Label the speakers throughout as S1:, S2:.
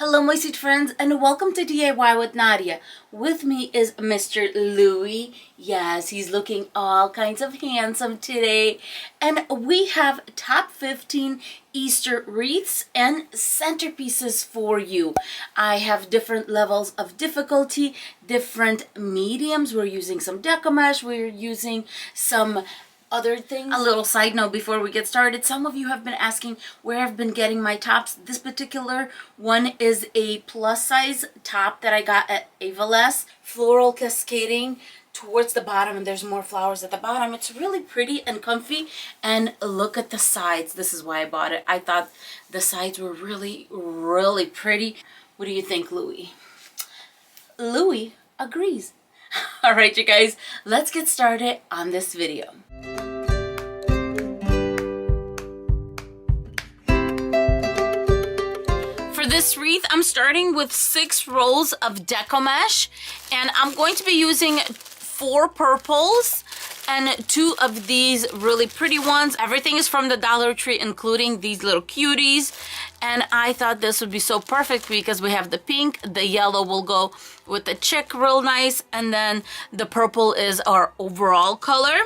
S1: Hello my sweet friends and welcome to DIY with Nadia. With me is Mr. Louie. Yes, he's looking all kinds of handsome today. And we have top 15 Easter wreaths and centerpieces for you. I have different levels of difficulty, different mediums. We're using some Deco mesh, we're using some other things. A little side note before we get started, some of you have been asking where I've been getting my tops. This particular one is a plus size top that I got at Avaless, floral cascading towards the bottom, and there's more flowers at the bottom. It's really pretty and comfy, and look at the sides. This is why I bought it. I thought the sides were really pretty. What do you think, Louie? Louie agrees. All right, you guys, let's get started on this video. For this wreath, I'm starting with 6 rolls of Deco mesh, and I'm going to be using 4 purples and 2 of these really pretty ones. Everything is from the Dollar Tree, including these little cuties. And I thought this would be so perfect because we have the pink, the yellow will go with the chick real nice, and then the purple is our overall color.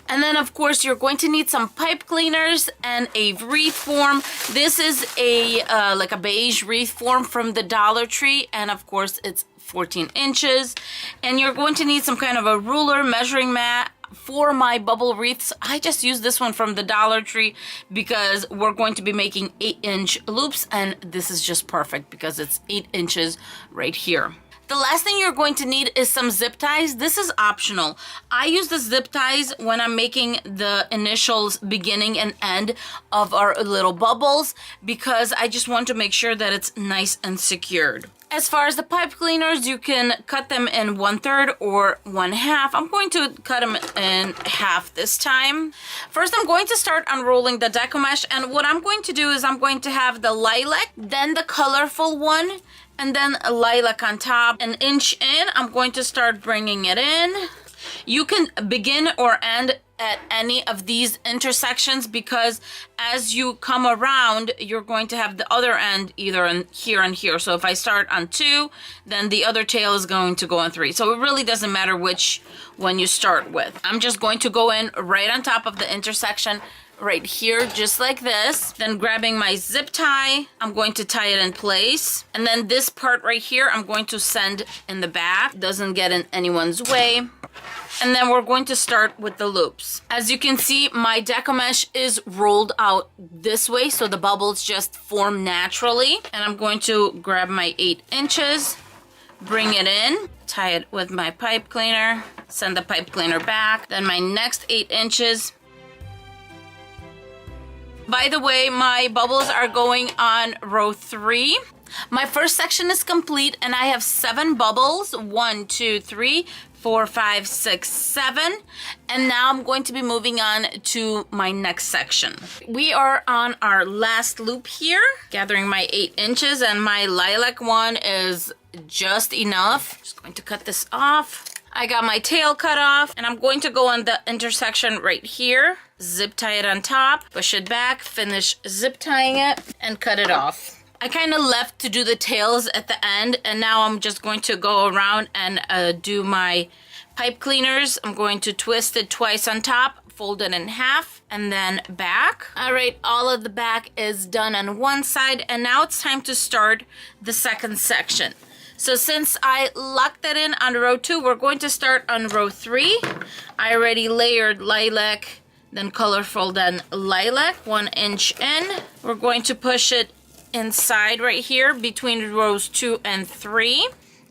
S1: And then of course you're going to need some pipe cleaners and a wreath form. This is a like a beige wreath form from the Dollar Tree, and of course it's 14 inches. And you're going to need some kind of a ruler, measuring mat. For my bubble wreaths, I just use this one from the Dollar Tree because we're going to be making 8-inch loops, and this is just perfect because it's 8 inches right here. The last thing you're going to need is some zip ties. This is optional. I use the zip ties when I'm making the initials, beginning and end of our little bubbles, because I just want to make sure that it's nice and secured. As far as the pipe cleaners, you can cut them in 1/3 or 1/2. I'm going to cut them in half this time. First, I'm going to start unrolling the Deco mesh, and what I'm going to do is I'm going to have the lilac, then the colorful one, and then a lilac on top. 1 inch in, I'm going to start bringing it in. You can begin or end at any of these intersections because as you come around, you're going to have the other end either in here and here. So if I start on 2, then the other tail is going to go on 3. So it really doesn't matter which one you start with. I'm just going to go in right on top of the intersection right here, just like this. Then grabbing my zip tie, I'm going to tie it in place. And then this part right here, I'm going to send in the back. Doesn't get in anyone's way. And then we're going to start with the loops. As you can see, my Deco mesh is rolled out this way, so the bubbles just form naturally. And I'm going to grab my 8 inches, bring it in, tie it with my pipe cleaner, send the pipe cleaner back. Then my next 8 inches. By the way, my bubbles are going on row 3. My first section is complete, and I have 7 bubbles. 1, 2, 3, 4, 5, 6, 7. And now I'm going to be moving on to my next section. We are on our last loop here, gathering my 8 inches, and my lilac one is just enough. Just going to cut this off. I got my tail cut off, and I'm going to go on the intersection right here. Zip tie it on top, push it back, finish zip tying it, and cut it off. I kind of left to do the tails at the end, and now I'm just going to go around and do my pipe cleaners. I'm going to twist it twice on top, fold it in half, and then back. All right, all of the back is done on one side, and now it's time to start the second section. So since I locked it in on row 2, we're going to start on row 3. I already layered lilac, then colorful, then lilac, 1 inch in. We're going to push it inside right here between rows 2 and 3,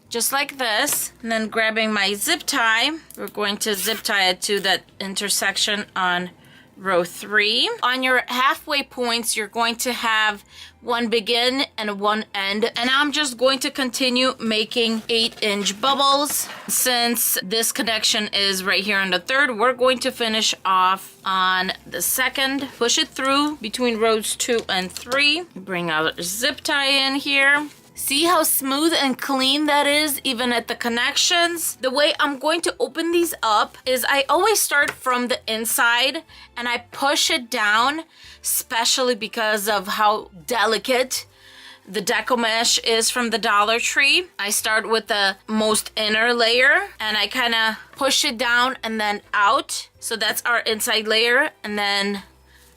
S1: just like this. And then grabbing my zip tie, we're going to zip tie it to that intersection on row 3. On your halfway points, you're going to have 1 begin and 1 end, and I'm just going to continue making 8-inch bubbles. Since this connection is right here on the 3rd, we're going to finish off on the 2nd. Push it through between rows 2 and 3. Bring our zip tie in here. See how smooth and clean that is, even at the connections? The way I'm going to open these up is I always start from the inside and I push it down, especially because of how delicate the Deco mesh is from the Dollar Tree. I start with the most inner layer and I kind of push it down and then out. So that's our inside layer. And then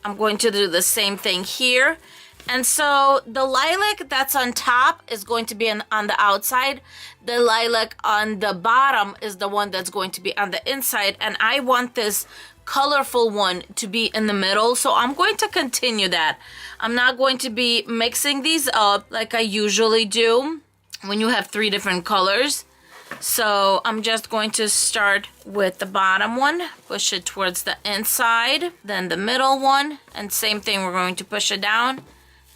S1: I'm going to do the same thing here. And so the lilac that's on top is going to be on the outside. The lilac on the bottom is the one that's going to be on the inside. And I want this colorful one to be in the middle. So I'm going to continue that. I'm not going to be mixing these up like I usually do when you have 3 different colors. So I'm just going to start with the bottom one, push it towards the inside, then the middle one, and same thing, we're going to push it down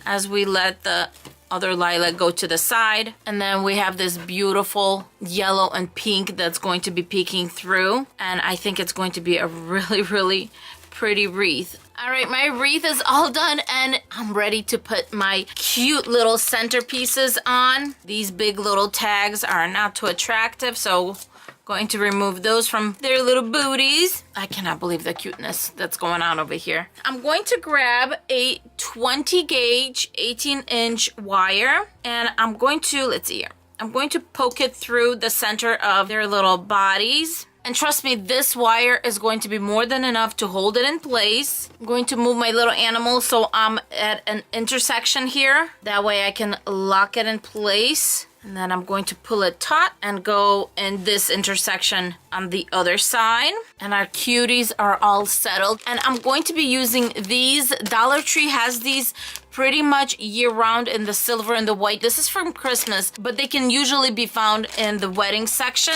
S1: as we let the other lilac go to the side. And then we have this beautiful yellow and pink that's going to be peeking through. And I think it's going to be a really, really pretty wreath. All right, my wreath is all done and I'm ready to put my cute little centerpieces on. These big little tags are not too attractive, so going to remove those from their little booties. I cannot believe the cuteness that's going on over here. I'm going to grab a 20 gauge 18-inch wire and I'm going to, let's see here, I'm going to poke it through the center of their little bodies. And trust me, this wire is going to be more than enough to hold it in place. I'm going to move my little animal so I'm at an intersection here. That way I can lock it in place. And then I'm going to pull it taut and go in this intersection on the other side. And our cuties are all settled. And I'm going to be using these. Dollar Tree has these pretty much year-round in the silver and the white. This is from Christmas, but they can usually be found in the wedding section.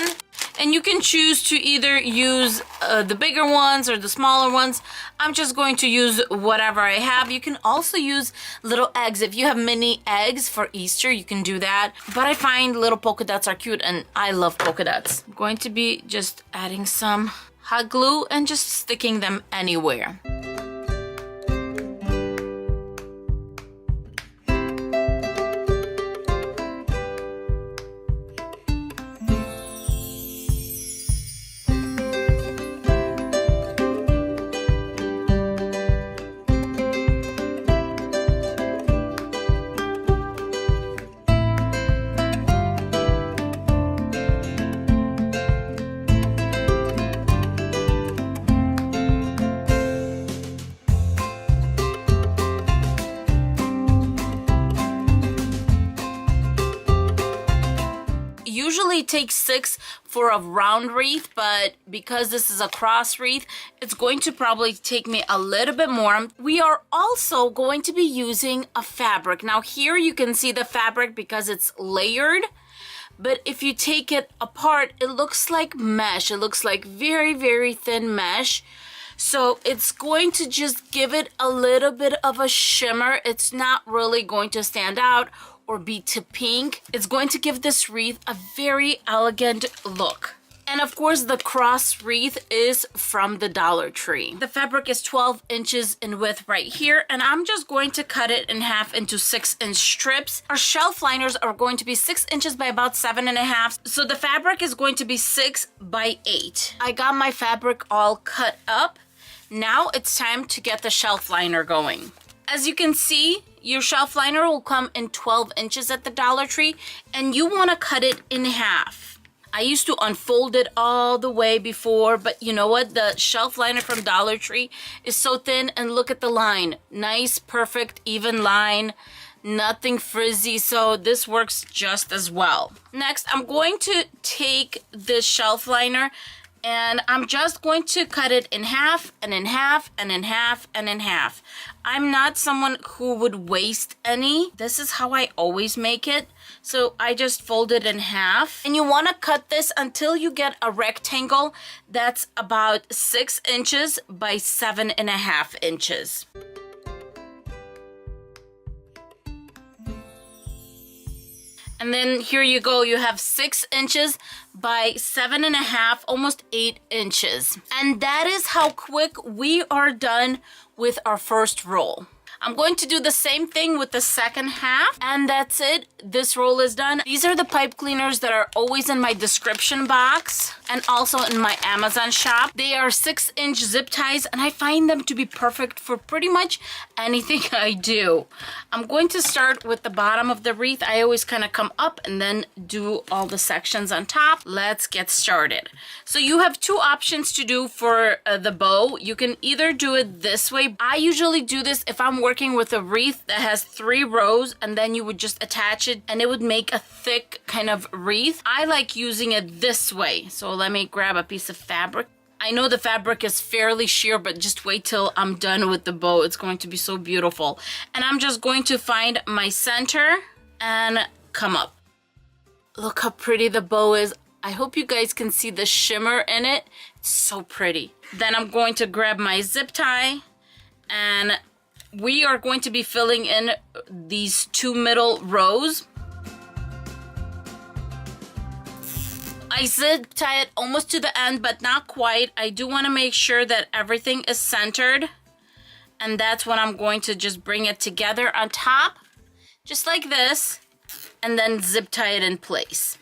S1: And you can choose to either use the bigger ones or the smaller ones. I'm just going to use whatever I have. You can also use little eggs. If you have mini eggs for Easter, you can do that. But I find little polka dots are cute and I love polka dots. I'm going to be just adding some hot glue and just sticking them anywhere. Usually takes 6 for a round wreath, but because this is a cross wreath, it's going to probably take me a little bit more. We are also going to be using a fabric. Now here you can see the fabric because it's layered, but if you take it apart, it looks like mesh. It looks like very, very thin mesh. So it's going to just give it a little bit of a shimmer. It's not really going to stand out or be too pink. It's going to give this wreath a very elegant look. And of course, the cross wreath is from the Dollar Tree. The fabric is 12 inches in width right here, and I'm just going to cut it in half into 6-inch strips. Our shelf liners are going to be 6 inches by about 7.5. So the fabric is going to be 6 by 8. I got my fabric all cut up. Now it's time to get the shelf liner going. As you can see, your shelf liner will come in 12 inches at the Dollar Tree, and you want to cut it in half. I used to unfold it all the way before, but you know what? The shelf liner from Dollar Tree is so thin, and look at the line. Nice, perfect, even line. Nothing frizzy, so this works just as well. Next, I'm going to take this shelf liner and I'm just going to cut it in half and in half and in half and in half. I'm not someone who would waste any. This is how I always make it. So I just fold it in half. And you want to cut this until you get a rectangle that's about 6 inches by 7.5 inches. And then here you go, you have 6 inches by 7.5, almost 8 inches. And that is how quick we are done with our first roll. I'm going to do the same thing with the second half, and that's it. This roll is done. These are the pipe cleaners that are always in my description box and also in my Amazon shop. They are 6-inch zip ties, and I find them to be perfect for pretty much anything I do. I'm going to start with the bottom of the wreath. I always kind of come up and then do all the sections on top. Let's get started. So you have two options to do for the bow. You can either do it this way. I usually do this if I'm working with a wreath that has 3 rows, and then you would just attach it and it would make a thick kind of wreath. I like using it this way. So let me grab a piece of fabric. I know the fabric is fairly sheer, but just wait till I'm done with the bow. It's going to be so beautiful. And I'm just going to find my center and come up. Look how pretty the bow is. I hope you guys can see the shimmer in it. It's so pretty. Then I'm going to grab my zip tie, and we are going to be filling in these 2 middle rows. I zip tie it almost to the end, but not quite. I do want to make sure that everything is centered, and that's when I'm going to just bring it together on top, just like this, and then zip tie it in place.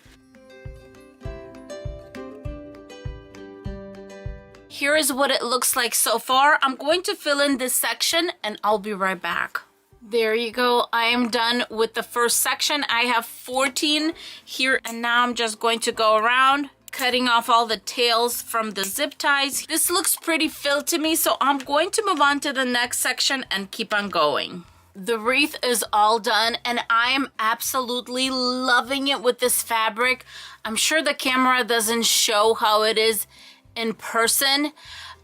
S1: Here is what it looks like so far. I'm going to fill in this section and I'll be right back. There you go. I am done with the first section. I have 14 here, and now I'm just going to go around cutting off all the tails from the zip ties. This looks pretty filled to me, so I'm going to move on to the next section and keep on going. The wreath is all done, and I am absolutely loving it with this fabric. I'm sure the camera doesn't show how it is in person,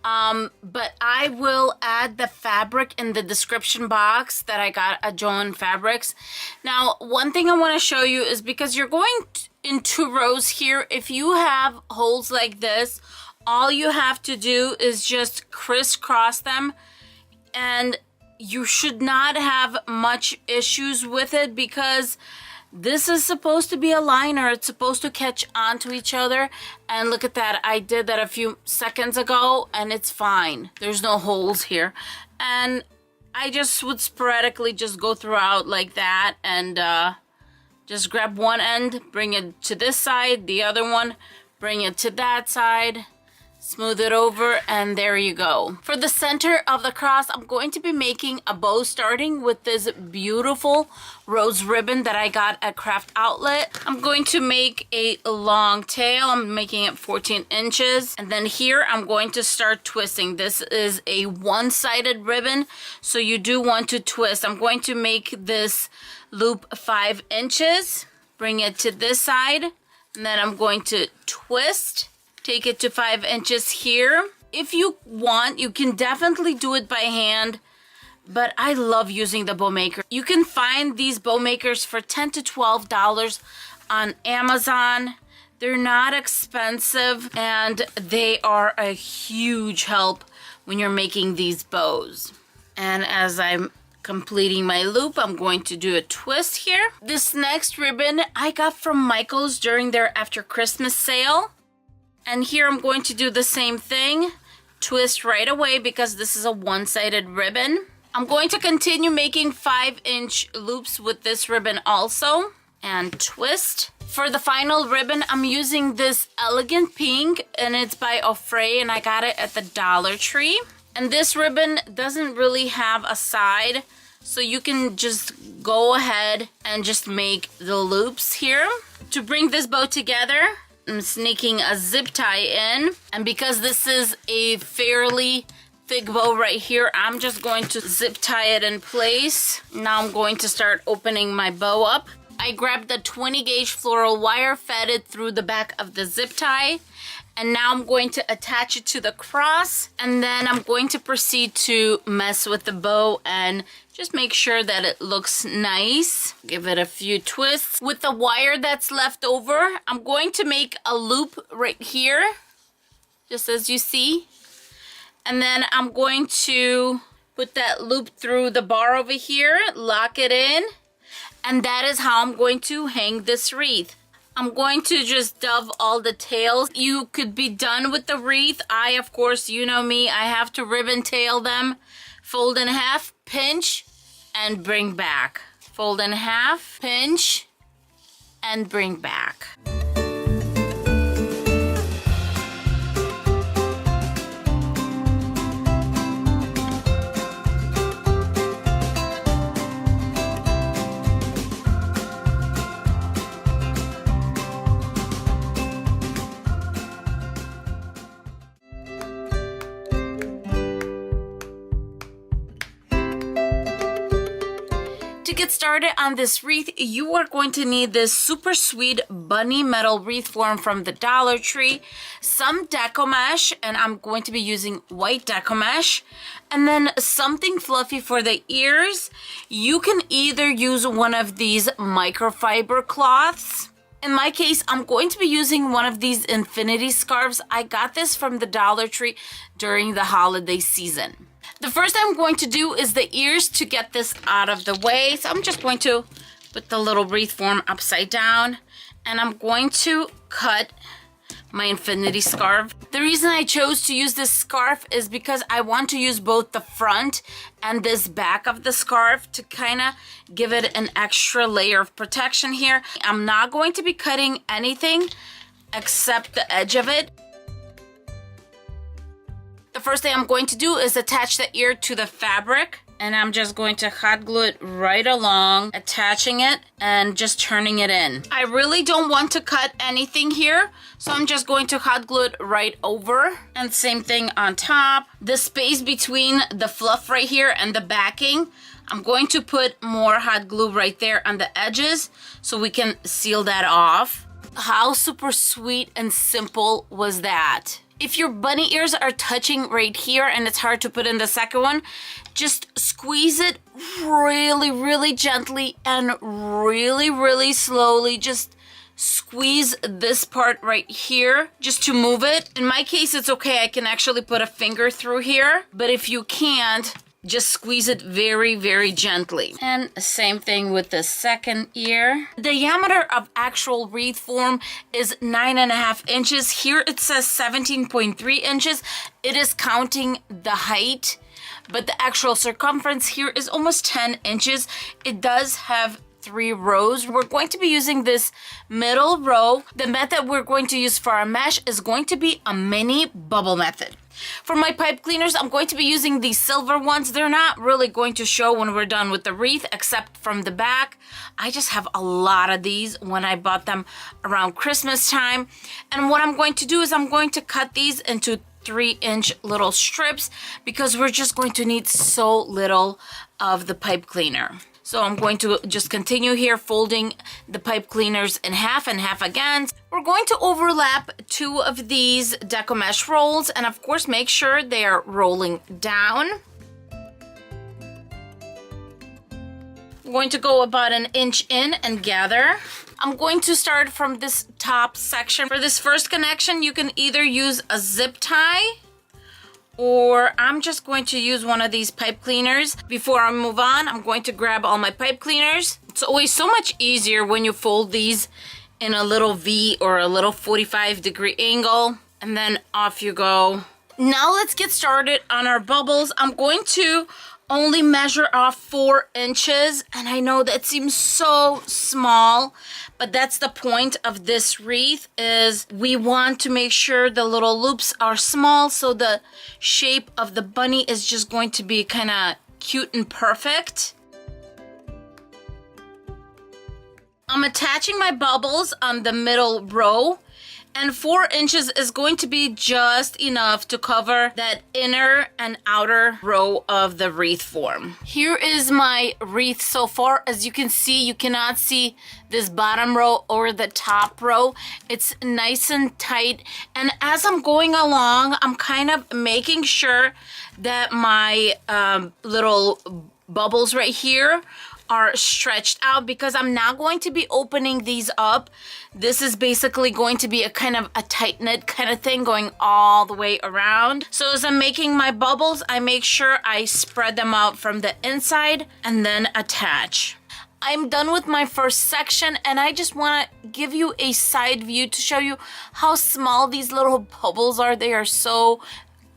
S1: but I will add the fabric in the description box that I got at Joann Fabrics. Now, one thing I want to show you is, because you're going in 2 rows here, if you have holes like this, all you have to do is just crisscross them, and you should not have much issues with it, because this is supposed to be a liner. It's supposed to catch onto each other. And look at that. I did that a few seconds ago and it's fine. There's no holes here. And I just would sporadically just go throughout like that, and just grab one end, bring it to this side, the other one, bring it to that side, smooth it over, and there you go. For the center of the cross, I'm going to be making a bow starting with this beautiful rose ribbon that I got at Craft Outlet. I'm going to make a long tail. I'm making it 14 inches. And then here, I'm going to start twisting. This is a one-sided ribbon, so you do want to twist. I'm going to make this loop 5 inches, bring it to this side, and then I'm going to twist. Take it to 5 inches here. If you want, you can definitely do it by hand, but I love using the bow maker. You can find these bow makers for $10 to $12 on Amazon. They're not expensive, and they are a huge help when you're making these bows. And as I'm completing my loop, I'm going to do a twist here. This next ribbon I got from Michael's during their after Christmas sale. And here I'm going to do the same thing, twist right away, because this is a one-sided ribbon. I'm going to continue making 5-inch loops with this ribbon also, and twist. For the final ribbon, I'm using this elegant pink, and it's by Ofray, and I got it at the Dollar Tree. And this ribbon doesn't really have a side, so you can just go ahead and just make the loops here. To bring this bow together, I'm sneaking a zip tie in, and because this is a fairly thick bow right here, I'm just going to zip tie it in place. Now I'm going to start opening my bow up. I grabbed the 20 gauge floral wire, fed it through the back of the zip tie, and now I'm going to attach it to the cross, and then I'm going to proceed to mess with the bow and just make sure that it looks nice. Give it a few twists. With the wire that's left over, I'm going to make a loop right here, just as you see. And then I'm going to put that loop through the bar over here, lock it in, and that is how I'm going to hang this wreath. I'm going to just dove all the tails. You could be done with the wreath. I, of course, you know me, I have to ribbon tail them, fold in half, pinch, and bring back. Fold in half, pinch, and bring back. To get started on this wreath, you are going to need this super sweet bunny metal wreath form from the Dollar Tree, some Deco mesh, and I'm going to be using white Deco mesh, and then something fluffy for the ears. You can either use one of these microfiber cloths. In my case, I'm going to be using one of these infinity scarves. I got this from the Dollar Tree during the holiday season. The first thing I'm going to do is the ears to get this out of the way. So I'm just going to put the little wreath form upside down, and I'm going to cut my infinity scarf. The reason I chose to use this scarf is because I want to use both the front and this back of the scarf to kind of give it an extra layer of protection here. I'm not going to be cutting anything except the edge of it. The first thing I'm going to do is attach the ear to the fabric, and I'm just going to hot glue it right along, attaching it and just turning it in. I really don't want to cut anything here, so I'm just going to hot glue it right over. And same thing on top. The space between the fluff right here and the backing, I'm going to put more hot glue right there on the edges so we can seal that off. How super sweet and simple was that? If your bunny ears are touching right here and it's hard to put in the second one, just squeeze it really, really gently and really, really slowly. Just squeeze this part right here just to move it. In my case, it's okay. I can actually put a finger through here, but if you can't, just squeeze it very, very gently. And same thing with the second ear. The diameter of actual wreath form is 9.5 inches. Here it says 17.3 inches. It is counting the height, but the actual circumference here is almost 10 inches. It does have 3 rows. We're going to be using this middle row. The method we're going to use for our mesh is going to be a mini bubble method. For my pipe cleaners, I'm going to be using these silver ones. They're not really going to show when we're done with the wreath, except from the back. I just have a lot of these when I bought them around Christmas time. And what I'm going to do is I'm going to cut these into 3-inch little strips because we're just going to need so little of the pipe cleaner. So I'm going to just continue here folding the pipe cleaners in half and half again. We're going to overlap 2 of these Deco mesh rolls, and of course make sure they are rolling down. I'm going to go about 1 inch in and gather. I'm going to start from this top section. For this first connection, you can either use a zip tie, or I'm just going to use one of these pipe cleaners. Before I move on, I'm going to grab all my pipe cleaners. It's always so much easier when you fold these in a little V or a little 45-degree angle, and then off you go. Now let's get started on our bubbles. I'm going to only measure off 4 inches, and I know that seems so small, but that's the point of this wreath, is we want to make sure the little loops are small so the shape of the bunny is just going to be kind of cute and perfect. I'm attaching my bubbles on the middle row, and 4 inches is going to be just enough to cover that inner and outer row of the wreath form. Here is my wreath so far. As you can see, you cannot see this bottom row or the top row. It's nice and tight. And as I'm going along, I'm kind of making sure that my little bubbles right here are stretched out, because I'm not going to be opening these up. This is basically going to be a kind of a tight knit kind of thing going all the way around. So as I'm making my bubbles, I make sure I spread them out from the inside and then attach. I'm done with my first section, and I just want to give you a side view to show you how small these little bubbles are. They are so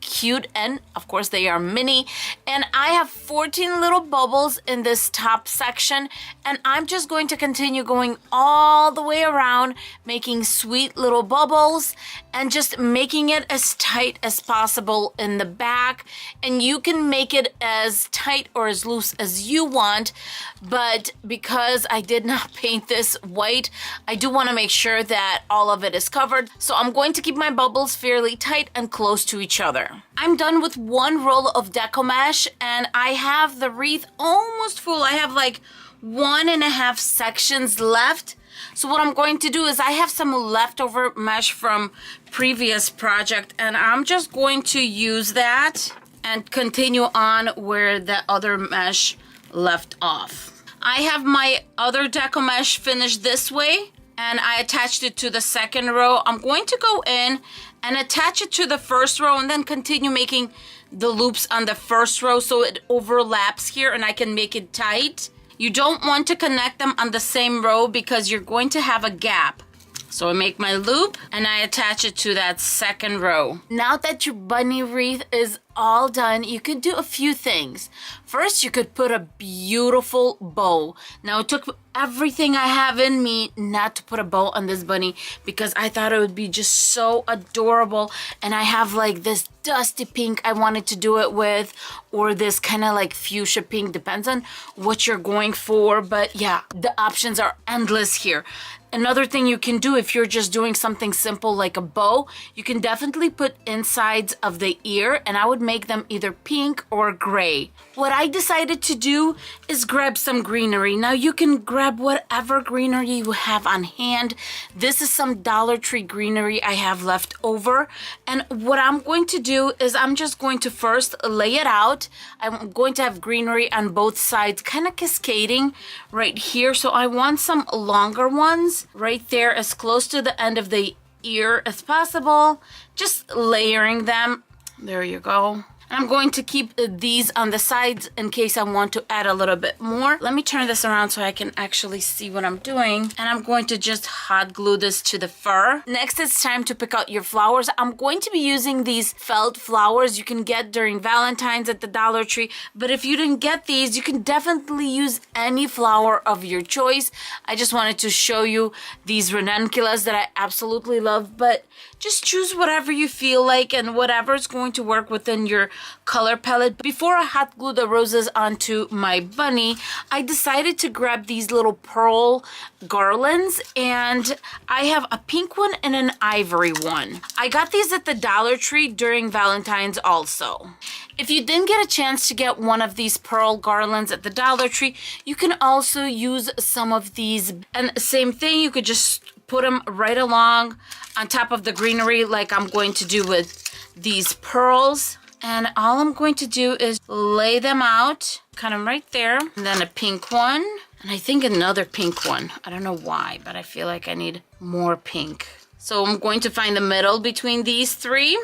S1: cute, and of course they are mini. And I have 14 little bubbles in this top section, and I'm just going to continue going all the way around, making sweet little bubbles and just making it as tight as possible in the back. And you can make it as tight or as loose as you want, but because I did not paint this white, I do want to make sure that all of it is covered. So I'm going to keep my bubbles fairly tight and close to each other. I'm done with one roll of Deco mesh, and I have the wreath almost full. I have like 1.5 sections left. So what I'm going to do is I have some leftover mesh from previous project, and I'm just going to use that and continue on where the other mesh left off. I have my other Deco mesh finished this way, and I attached it to the second row. I'm going to go in and attach it to the first row and then continue making the loops on the first row so it overlaps here and I can make it tight. You don't want to connect them on the same row because you're going to have a gap. So I make my loop and I attach it to that second row. Now that your bunny wreath is all done, you could do a few things. First, you could put a beautiful bow. Now, it took everything I have in me not to put a bow on this bunny because I thought it would be just so adorable. And I have like this dusty pink I wanted to do it with, or this kind of like fuchsia pink, depends on what you're going for. But yeah, the options are endless here. Another thing you can do if you're just doing something simple like a bow, you can definitely put insides of the ear, and I would make them either pink or gray. What I decided to do is grab some greenery. Now you can grab whatever greenery you have on hand. This is some Dollar Tree greenery I have left over. And what I'm going to do is I'm just going to first lay it out. I'm going to have greenery on both sides, kind of cascading right here. So I want some longer ones right there as close to the end of the ear as possible, just layering them. There you go. I'm going to keep these on the sides in case I want to add a little bit more. Let me turn this around so I can actually see what I'm doing. And I'm going to just hot glue this to the fur. Next, it's time to pick out your flowers. I'm going to be using these felt flowers you can get during Valentine's at the Dollar Tree. But if you didn't get these, you can definitely use any flower of your choice. I just wanted to show you these ranunculus that I absolutely love. But just choose whatever you feel like and whatever is going to work within your color palette. Before I hot glue the roses onto my bunny, I decided to grab these little pearl garlands, and I have a pink one and an ivory one. I got these at the Dollar Tree during Valentine's also. If you didn't get a chance to get one of these pearl garlands at the Dollar Tree, you can also use some of these. And same thing, you could just put them right along on top of the greenery like I'm going to do with these pearls. And all I'm going to do is lay them out, kind of right there. And then a pink one, and I think another pink one. I don't know why, but I feel like I need more pink. So I'm going to find the middle between these three.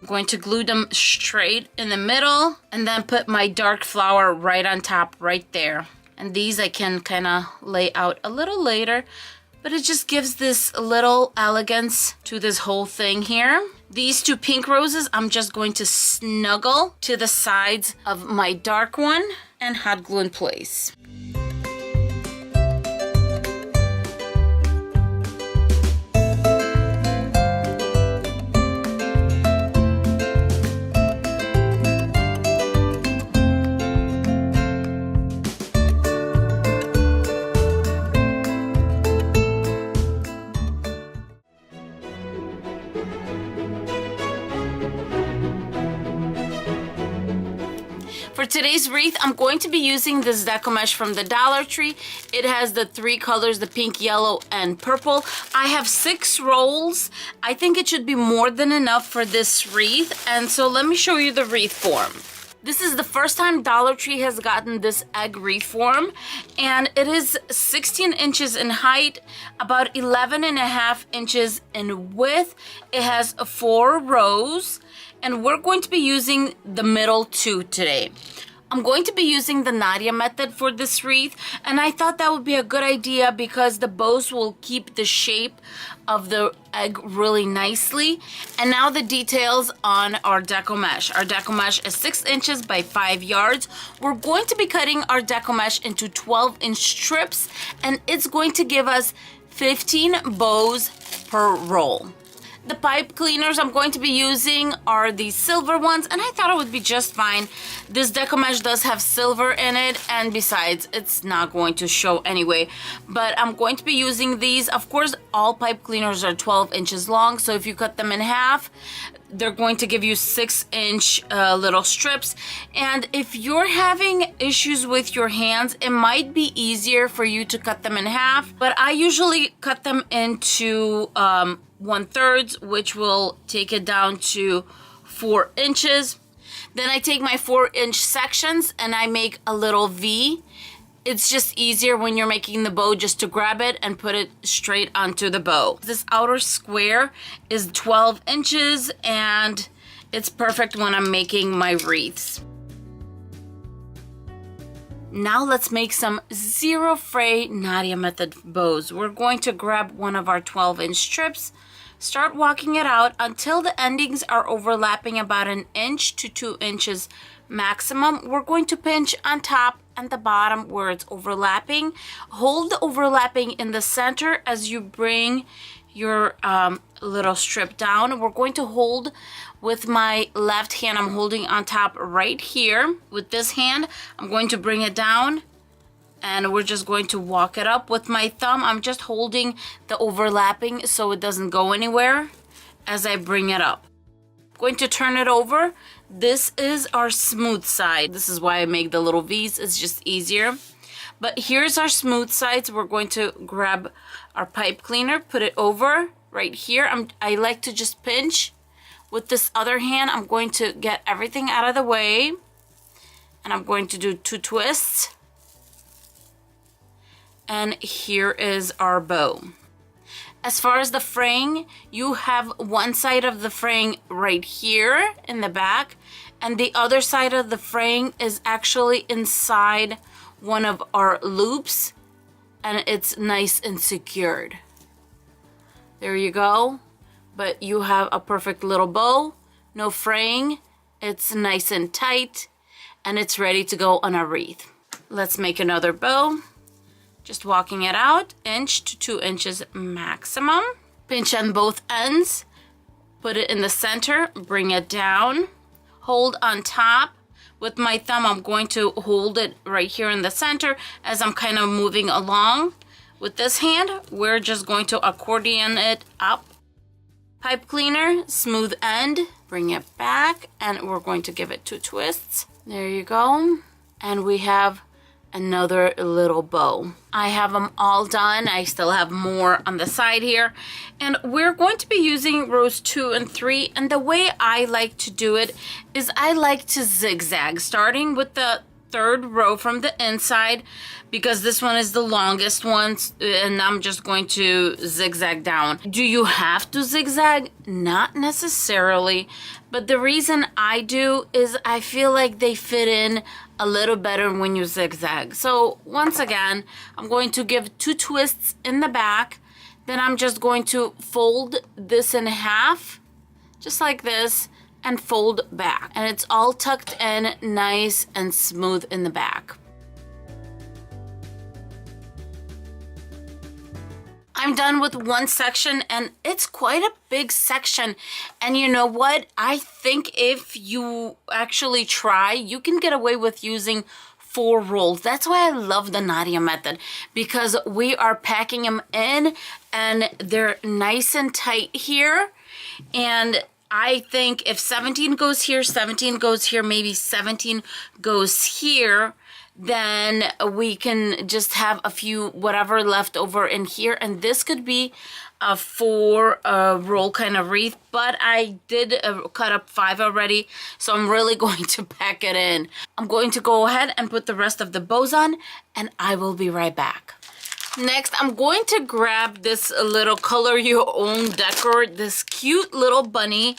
S1: I'm going to glue them straight in the middle and then put my dark flower right on top, right there. And these I can kind of lay out a little later, but it just gives this little elegance to this whole thing here. These two pink roses, I'm just going to snuggle to the sides of my dark one and hot glue in place. For today's wreath, I'm going to be using this Deco mesh from the Dollar Tree. It has the three colors, the pink, yellow, and purple. I have 6 rolls. I think it should be more than enough for this wreath. And so let me show you the wreath form. This is the first time Dollar Tree has gotten this egg wreath form, and it is 16 inches in height, about 11.5 inches in width. It has 4 rows, and we're going to be using the middle 2 today. I'm going to be using the Nadia method for this wreath, and I thought that would be a good idea because the bows will keep the shape of the egg really nicely. And now the details on our deco mesh. Our deco mesh is 6 inches by 5 yards. We're going to be cutting our deco mesh into 12-inch strips, and it's going to give us 15 bows per roll. The pipe cleaners I'm going to be using are the silver ones, and I thought it would be just fine. This deco mesh does have silver in it, and besides, it's not going to show anyway. But I'm going to be using these. Of course, all pipe cleaners are 12 inches long, so if you cut them in half, they're going to give you 6-inch little strips. And if you're having issues with your hands, it might be easier for you to cut them in half. But I usually cut them into 1/3, which will take it down to 4 inches. Then I take my 4-inch sections and I make a little V. It's just easier when you're making the bow just to grab it and put it straight onto the bow. This outer square is 12 inches and it's perfect when I'm making my wreaths. Now let's make some zero fray Nadia method bows. We're going to grab one of our 12-inch strips, start walking it out until the endings are overlapping about 1 inch to 2 inches maximum. We're going to pinch on top and the bottom where it's overlapping. Hold the overlapping in the center as you bring your little strip down. We're going to hold with my left hand. I'm holding on top right here. With this hand, I'm going to bring it down and we're just going to walk it up. With my thumb, I'm just holding the overlapping so it doesn't go anywhere as I bring it up. I'm going to turn it over. This is our smooth side. This is why I make the little V's. It's just easier. But here's our smooth sides. We're going to grab our pipe cleaner, put it over right here. I like to just pinch. With this other hand, I'm going to get everything out of the way. And I'm going to do 2 twists. And here is our bow. As far as the fraying, you have one side of the fraying right here in the back, and the other side of the fraying is actually inside one of our loops, and it's nice and secured. There you go. But you have a perfect little bow, no fraying, it's nice and tight, and it's ready to go on a wreath. Let's make another bow. Just walking it out, 1 inch to 2 inches maximum. Pinch on both ends, put it in the center, bring it down, hold on top. With my thumb, I'm going to hold it right here in the center as I'm kind of moving along. With this hand, we're just going to accordion it up. Pipe cleaner, smooth end, bring it back, and we're going to give it 2 twists. There you go. And we have another little bow. I have them all done. I still have more on the side here. And we're going to be using rows 2 and 3. And the way I like to do it is I like to zigzag, starting with the 3rd row from the inside, because this one is the longest one, and I'm just going to zigzag down. Do you have to zigzag? Not necessarily, but the reason I do is I feel like they fit in a little better when you zigzag. So once again, I'm going to give 2 twists in the back, then I'm just going to fold this in half, just like this, and fold back, and it's all tucked in nice and smooth in the back. I'm done with one section, and it's quite a big section. And you know what? I think if you actually try, you can get away with using 4 rolls. That's why I love the Nadia method, because we are packing them in and they're nice and tight here. And I think if 17 goes here, 17 goes here, maybe 17 goes here, then we can just have a few whatever left over in here, and this could be a 4 roll kind of wreath, but I did cut up 5 already, so I'm really going to pack it in. I'm going to go ahead and put the rest of the bows on, and I will be right back. Next, I'm going to grab this little color your own decor, this cute little bunny.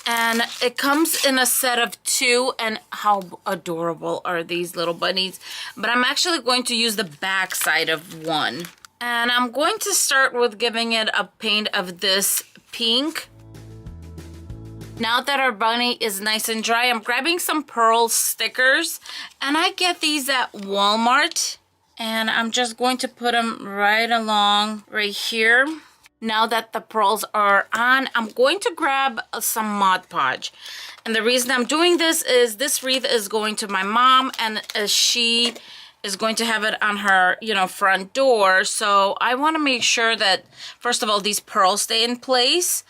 S1: And it comes in a set of 2, and how adorable are these little bunnies. But I'm actually going to use the back side of one. And I'm going to start with giving it a paint of this pink. Now that our bunny is nice and dry, I'm grabbing some pearl stickers. And I get these at Walmart. And I'm just going to put them right along right here. Now that the pearls are on, I'm going to grab some Mod Podge. And the reason I'm doing this is this wreath is going to my mom, and she is going to have it on her, front door. So I want to make sure that, first of all, these pearls stay in place.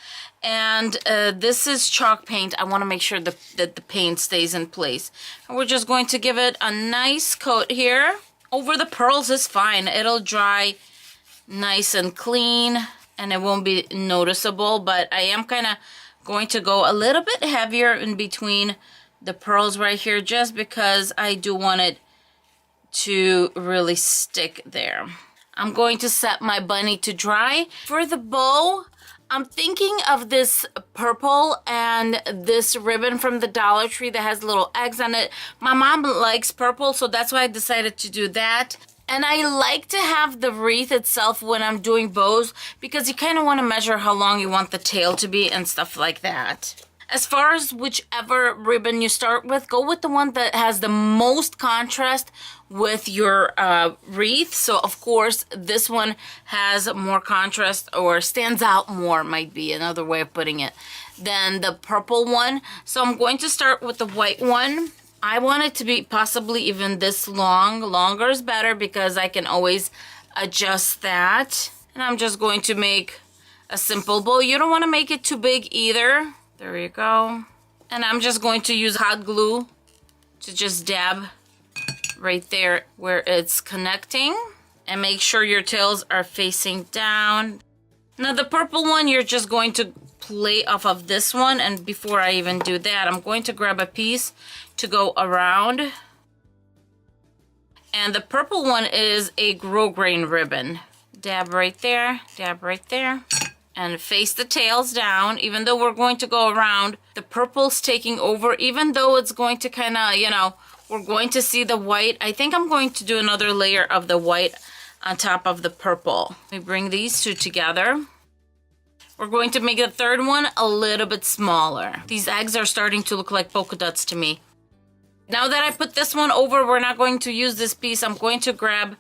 S1: And this is chalk paint. I want to make sure that the paint stays in place. And we're just going to give it a nice coat here. Over the pearls is fine. It'll dry nice and clean, and it won't be noticeable, but I am kind of going to go a little bit heavier in between the pearls right here, just because I do want it to really stick there. I'm going to set my bunny to dry. For the bow, I'm thinking of this purple and this ribbon from the Dollar Tree that has little eggs on it. My mom likes purple, so that's why I decided to do that. And I like to have the wreath itself when I'm doing bows, because you kind of want to measure how long you want the tail to be and stuff like that. As far as whichever ribbon you start with, go with the one that has the most contrast with your wreath. So of course this one has more contrast, or stands out more, might be another way of putting it, than the purple one. So I'm going to start with the white one. I want it to be possibly even this long. Longer is better because I can always adjust that. And I'm just going to make a simple bow. You don't want to make it too big either. There you go. And I'm just going to use hot glue to just dab right there where it's connecting. And make sure your tails are facing down. Now the purple one, you're just going to play off of this one. And before I even do that, I'm going to grab a piece to go around. And the purple one is a grosgrain ribbon. Dab right there, dab right there. And face the tails down. Even though we're going to go around, the purple's taking over. Even though it's going to kind of, we're going to see the white. I think I'm going to do another layer of the white on top of the purple. We bring these two together. We're going to make the third one a little bit smaller. These eggs are starting to look like polka dots to me. Now that I put this one over, we're not going to use this piece. I'm going to grab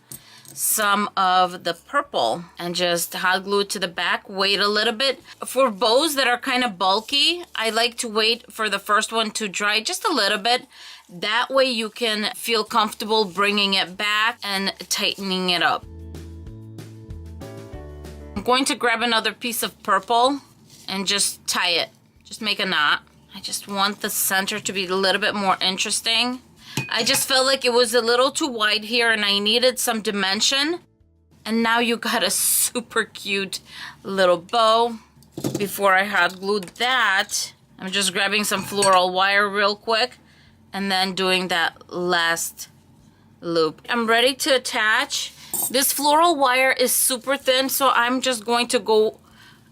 S1: some of the purple and just hot glue it to the back. Wait a little bit. For bows that are kind of bulky, I like to wait for the first one to dry just a little bit. That way you can feel comfortable bringing it back and tightening it up. I'm going to grab another piece of purple and just tie it. Just make a knot. I just want the center to be a little bit more interesting. I just felt like it was a little too wide here and I needed some dimension. And now you got a super cute little bow. Before I hot glued that, I'm just grabbing some floral wire real quick and then doing that last loop. I'm ready to attach. This floral wire is super thin, so I'm just going to go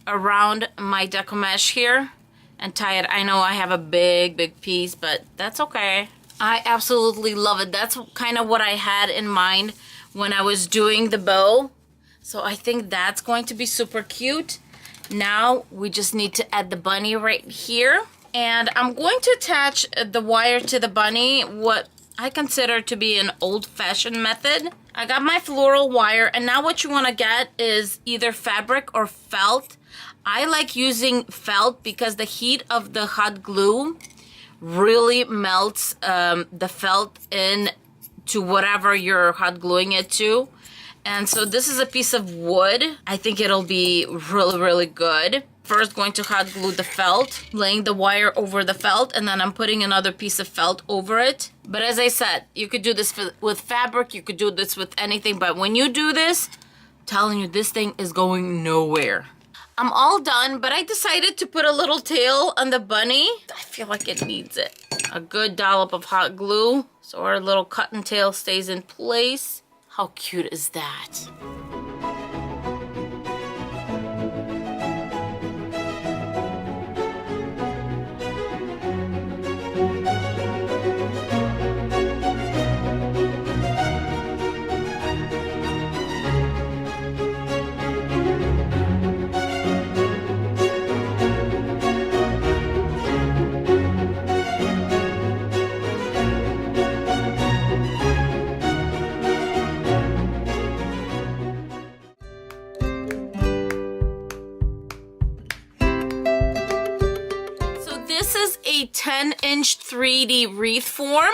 S1: around my deco mesh here and tie it. I know I have a big piece, but that's okay. I absolutely love it. That's kind of what I had in mind when I was doing the bow. So I think that's going to be super cute. Now we just need to add the bunny right here. And I'm going to attach the wire to the bunny, what I consider to be an old-fashioned method. I got my floral wire, and now what you want to get is either fabric or felt. I like using felt because the heat of the hot glue really melts the felt in to whatever you're hot gluing it to. And so this is a piece of wood. I think it'll be really good. First going to hot glue the felt, laying the wire over the felt, and then I'm putting another piece of felt over it. But as I said, you could do this with fabric, you could do this with anything, but when you do this, I'm telling you, this thing is going nowhere. I'm all done, but I decided to put a little tail on the bunny. I feel like it needs it. A good dollop of hot glue so our little cotton tail stays in place. How cute is that? this is a 10-inch 3D wreath form.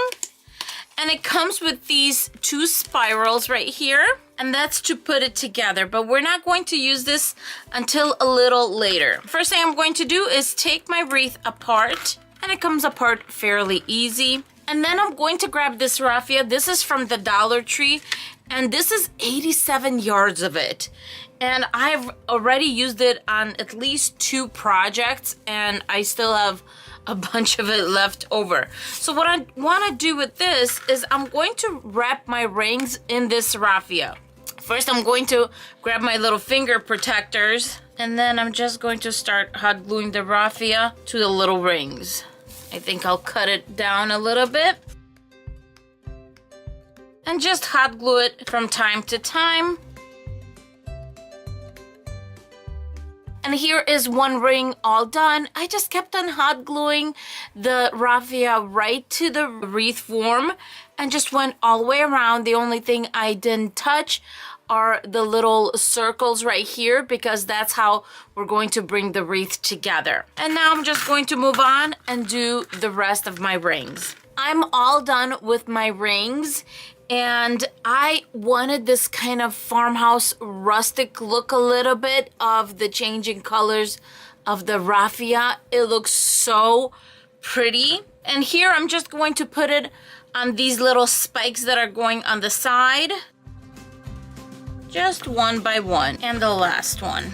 S1: And it comes with these 2 spirals right here. And that's to put it together. But we're not going to use this until a little later. First thing I'm going to do is take my wreath apart. And it comes apart fairly easy. And then I'm going to grab this raffia. This is from the Dollar Tree. And this is 87 yards of it. And I've already used it on at least 2 projects. And I still have a bunch of it left over. So what I want to do with this is I'm going to wrap my rings in this raffia. First, I'm going to grab my little finger protectors. And then I'm just going to start hot gluing the raffia to the little rings. I think I'll cut it down a little bit. And just hot glue it from time to time. And here is one ring all done. I just kept on hot gluing the raffia right to the wreath form and just went all the way around. The only thing I didn't touch are the little circles right here because that's how we're going to bring the wreath together. And now I'm just going to move on and do the rest of my rings. I'm all done with my rings. And I wanted this kind of farmhouse rustic look a little bit of the changing colors of the raffia. It looks so pretty. And here I'm just going to put it on these little spikes that are going on the side. Just one by one. And the last one.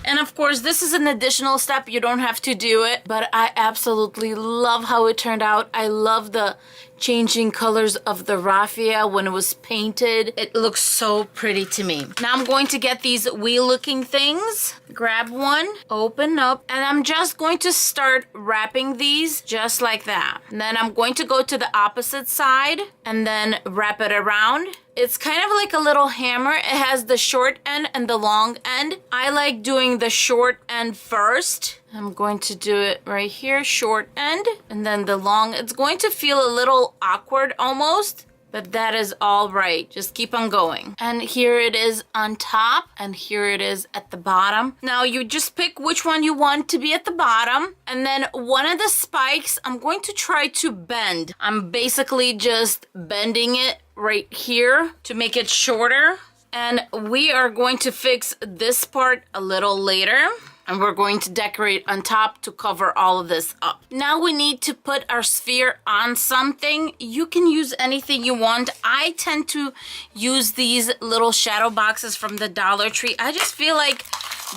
S1: And of course, this is an additional step. You don't have to do it, but I absolutely love how it turned out. I love the changing colors of the raffia when it was painted. It looks so pretty to me. Now I'm going to get these wheel looking things. Grab one, open up, and I'm just going to start wrapping these just like that. And then I'm going to go to the opposite side and then wrap it around. It's kind of like a little hammer. It has the short end and the long end. I like doing the short end first. I'm going to do it right here, short end, and then the long. It's going to feel a little awkward almost, but that is all right. Just keep on going. And here it is on top, and here it is at the bottom. Now you just pick which one you want to be at the bottom, and then one of the spikes I'm going to try to bend. I'm basically just bending it right here to make it shorter. And we are going to fix this part a little later. And we're going to decorate on top to cover all of this up. Now we need to put our sphere on something. You can use anything you want. I tend to use these little shadow boxes from the Dollar Tree. I just feel like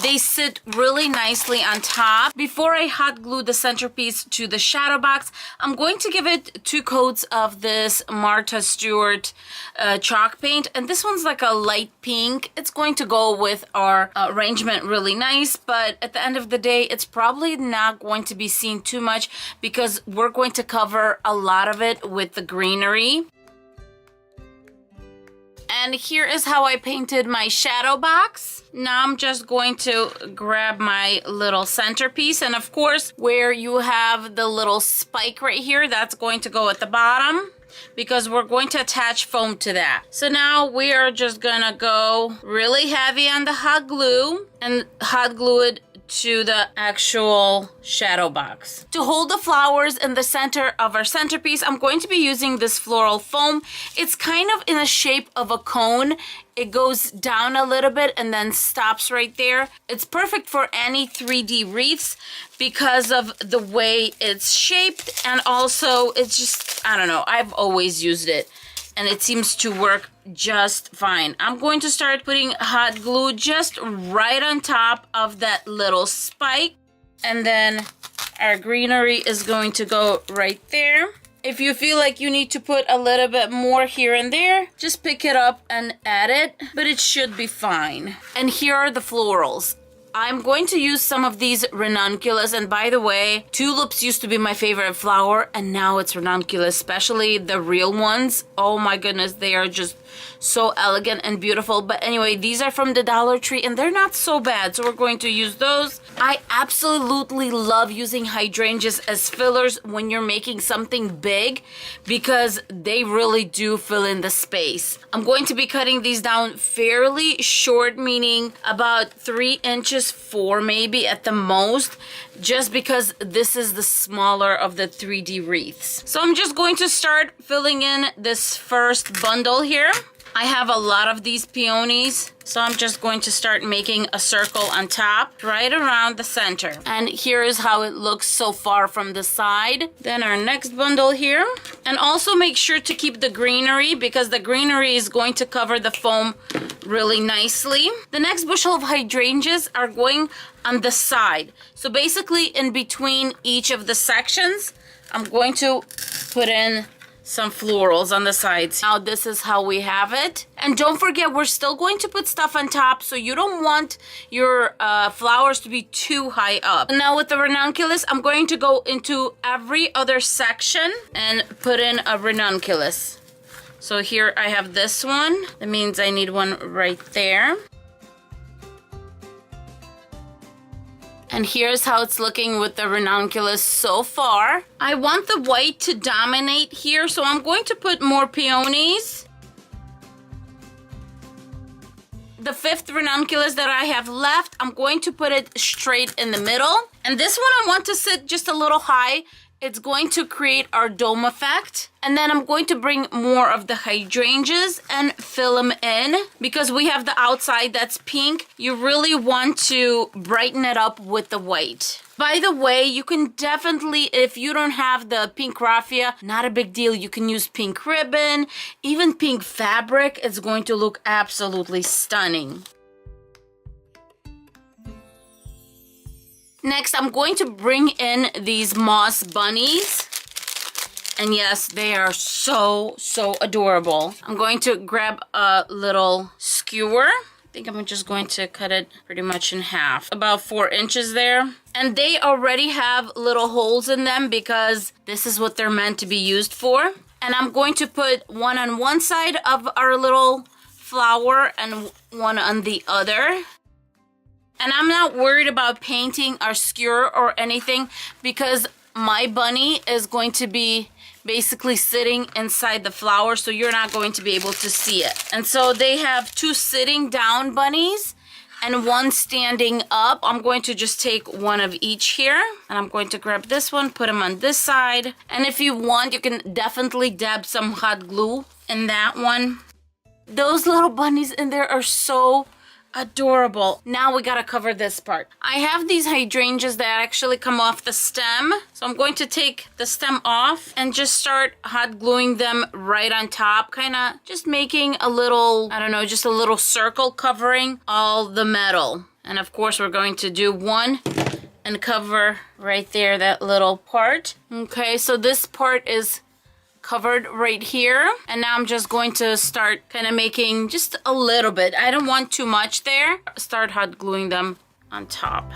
S1: they sit really nicely on top. Before I hot glue the centerpiece to the shadow box, I'm going to give it 2 coats of this Martha Stewart chalk paint. And this one's like a light pink. It's going to go with our arrangement really nice, but at the end of the day, it's probably not going to be seen too much because we're going to cover a lot of it with the greenery. And here is how I painted my shadow box. Now I'm just going to grab my little centerpiece. And of course, where you have the little spike right here, that's going to go at the bottom because we're going to attach foam to that. So now we are just gonna go really heavy on the hot glue and hot glue it to the actual shadow box. To hold the flowers in the center of our centerpiece, I'm going to be using this floral foam. It's kind of in the shape of a cone. It goes down a little bit and then stops right there. It's perfect for any 3D wreaths because of the way it's shaped, and also it's just, I don't know, I've always used it and it seems to work just fine. I'm going to start putting hot glue just right on top of that little spike, and then our greenery is going to go right there. If you feel like you need to put a little bit more here and there, just pick it up and add it, but it should be fine. And here are the florals. I'm going to use some of these ranunculus, and by the way, tulips used to be my favorite flower, and now it's ranunculus, especially the real ones. Oh my goodness, they are just so elegant and beautiful. But anyway, these are from the Dollar Tree and they're not so bad, so we're going to use those. I absolutely love using hydrangeas as fillers when you're making something big because they really do fill in the space. I'm going to be cutting these down fairly short, meaning about 3 inches, 4 maybe at the most, just because this is the smaller of the 3D wreaths. So I'm just going to start filling in this first bundle here. I have a lot of these peonies, so I'm just going to start making a circle on top, right around the center. And here is how it looks so far from the side. Then our next bundle here. And also make sure to keep the greenery because the greenery is going to cover the foam really nicely. The next bushel of hydrangeas are going on the side. So basically in between each of the sections, I'm going to put in some florals on the sides. Now this is how we have it. And don't forget, we're still going to put stuff on top, so you don't want your flowers to be too high up. Now with the ranunculus, I'm going to go into every other section and put in a ranunculus. So here I have this one. That means I need one right there. And here's how it's looking with the ranunculus so far. I want the white to dominate here, so I'm going to put more peonies. The fifth ranunculus that I have left, I'm going to put it straight in the middle. And this one I want to sit just a little high. It's going to create our dome effect. And then I'm going to bring more of the hydrangeas and fill them in. Because we have the outside that's pink, you really want to brighten it up with the white. By the way, you can definitely, if you don't have the pink raffia, not a big deal. You can use pink ribbon, even pink fabric. It's going to look absolutely stunning. Next, I'm going to bring in these moss bunnies. And yes, they are so adorable. I'm going to grab a little skewer. I think I'm just going to cut it pretty much in half. About 4 inches there. And they already have little holes in them because this is what they're meant to be used for. And I'm going to put one on one side of our little flower and one on the other. And I'm not worried about painting our skewer or anything because my bunny is going to be basically sitting inside the flower, so you're not going to be able to see it. And so they have 2 sitting down bunnies and 1 standing up. I'm going to just take one of each here. And I'm going to grab this one, put them on this side. And if you want, you can definitely dab some hot glue in that one. Those little bunnies in there are so adorable. Now we gotta cover this part. I have these hydrangeas that actually come off the stem. So I'm going to take the stem off and just start hot gluing them right on top. Kind of just making a little, I don't know, just a little circle covering all the metal. And of course we're going to do one and cover right there, that little part. Okay, so this part is covered right here. And now I'm just going to start kind of making just a little bit. I don't want too much there. Start hot gluing them on top.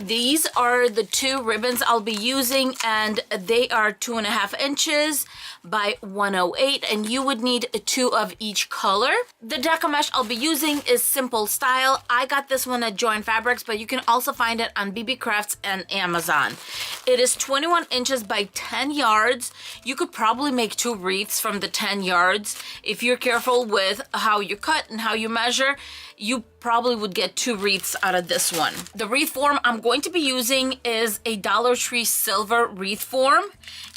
S1: These are the 2 ribbons I'll be using, and they are 2.5 inches by 108, and you would need 2 of each color. The deco mesh I'll be using is Simple Style. I got this one at Joann Fabrics, but you can also find it on BB Crafts and Amazon. It is 21 inches by 10 yards. You could probably make 2 wreaths from the 10 yards. If you're careful with how you cut and how you measure, you probably would get 2 wreaths out of this one. The wreath form I'm going to be using is a Dollar Tree silver wreath form,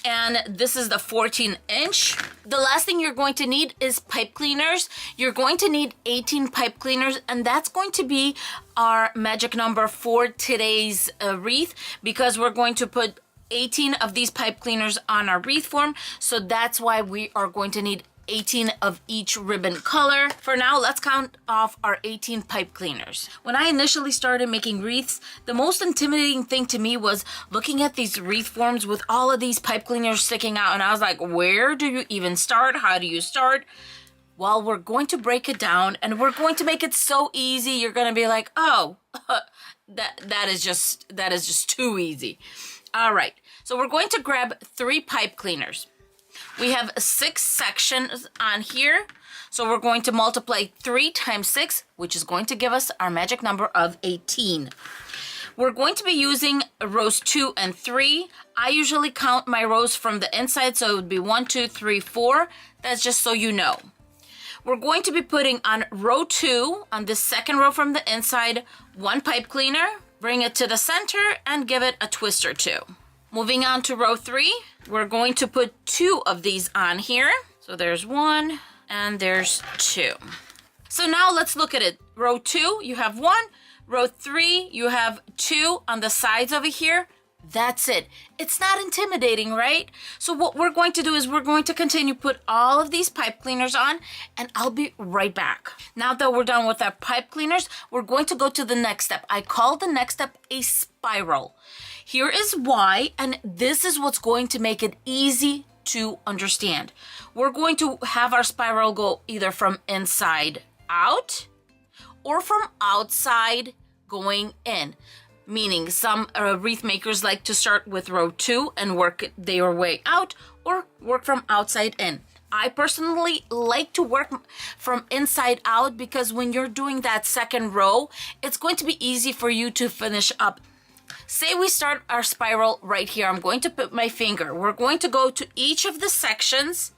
S1: and this is the 14 inch. The last thing you're going to need is pipe cleaners. You're going to need 18 pipe cleaners, and that's going to be our magic number for today's wreath, because we're going to put 18 of these pipe cleaners on our wreath form, so that's why we are going to need 18 of each ribbon color. For now, let's count off our 18 pipe cleaners. When I initially started making wreaths, the most intimidating thing to me was looking at these wreath forms with all of these pipe cleaners sticking out, and I was like, where do you even start? How do you start? Well, we're going to break it down and we're going to make it so easy. You're going to be like, oh, that is just too easy. All right, so we're going to grab 3 pipe cleaners. We have 6 sections on here, so we're going to multiply 3 times 6, which is going to give us our magic number of 18. We're going to be using rows 2 and 3. I usually count my rows from the inside, so it would be 1, 2, 3, 4. That's just so you know. We're going to be putting on row 2, on the second row from the inside, 1 pipe cleaner, bring it to the center, and give it a twist or 2. Moving on to row 3, we're going to put 2 of these on here. So there's 1 and there's 2. So now let's look at it. Row 2, you have 1. Row 3, you have 2 on the sides over here. That's it. It's not intimidating, right? So what we're going to do is we're going to continue put all of these pipe cleaners on, and I'll be right back. Now that we're done with our pipe cleaners, we're going to go to the next step. I call the next step a spiral. Here is why, and this is what's going to make it easy to understand. We're going to have our spiral go either from inside out or from outside going in. Meaning some wreath makers like to start with row 2 and work their way out, or work from outside in. I personally like to work from inside out because when you're doing that second row, it's going to be easy for you to finish up. Say we start our spiral right here. I'm going to put my finger. We're going to go to each of the sections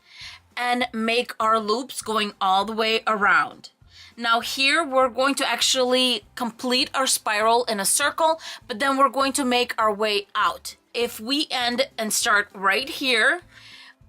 S1: and make our loops going all the way around. Now here we're going to actually complete our spiral in a circle, but then we're going to make our way out. If we end and start right here,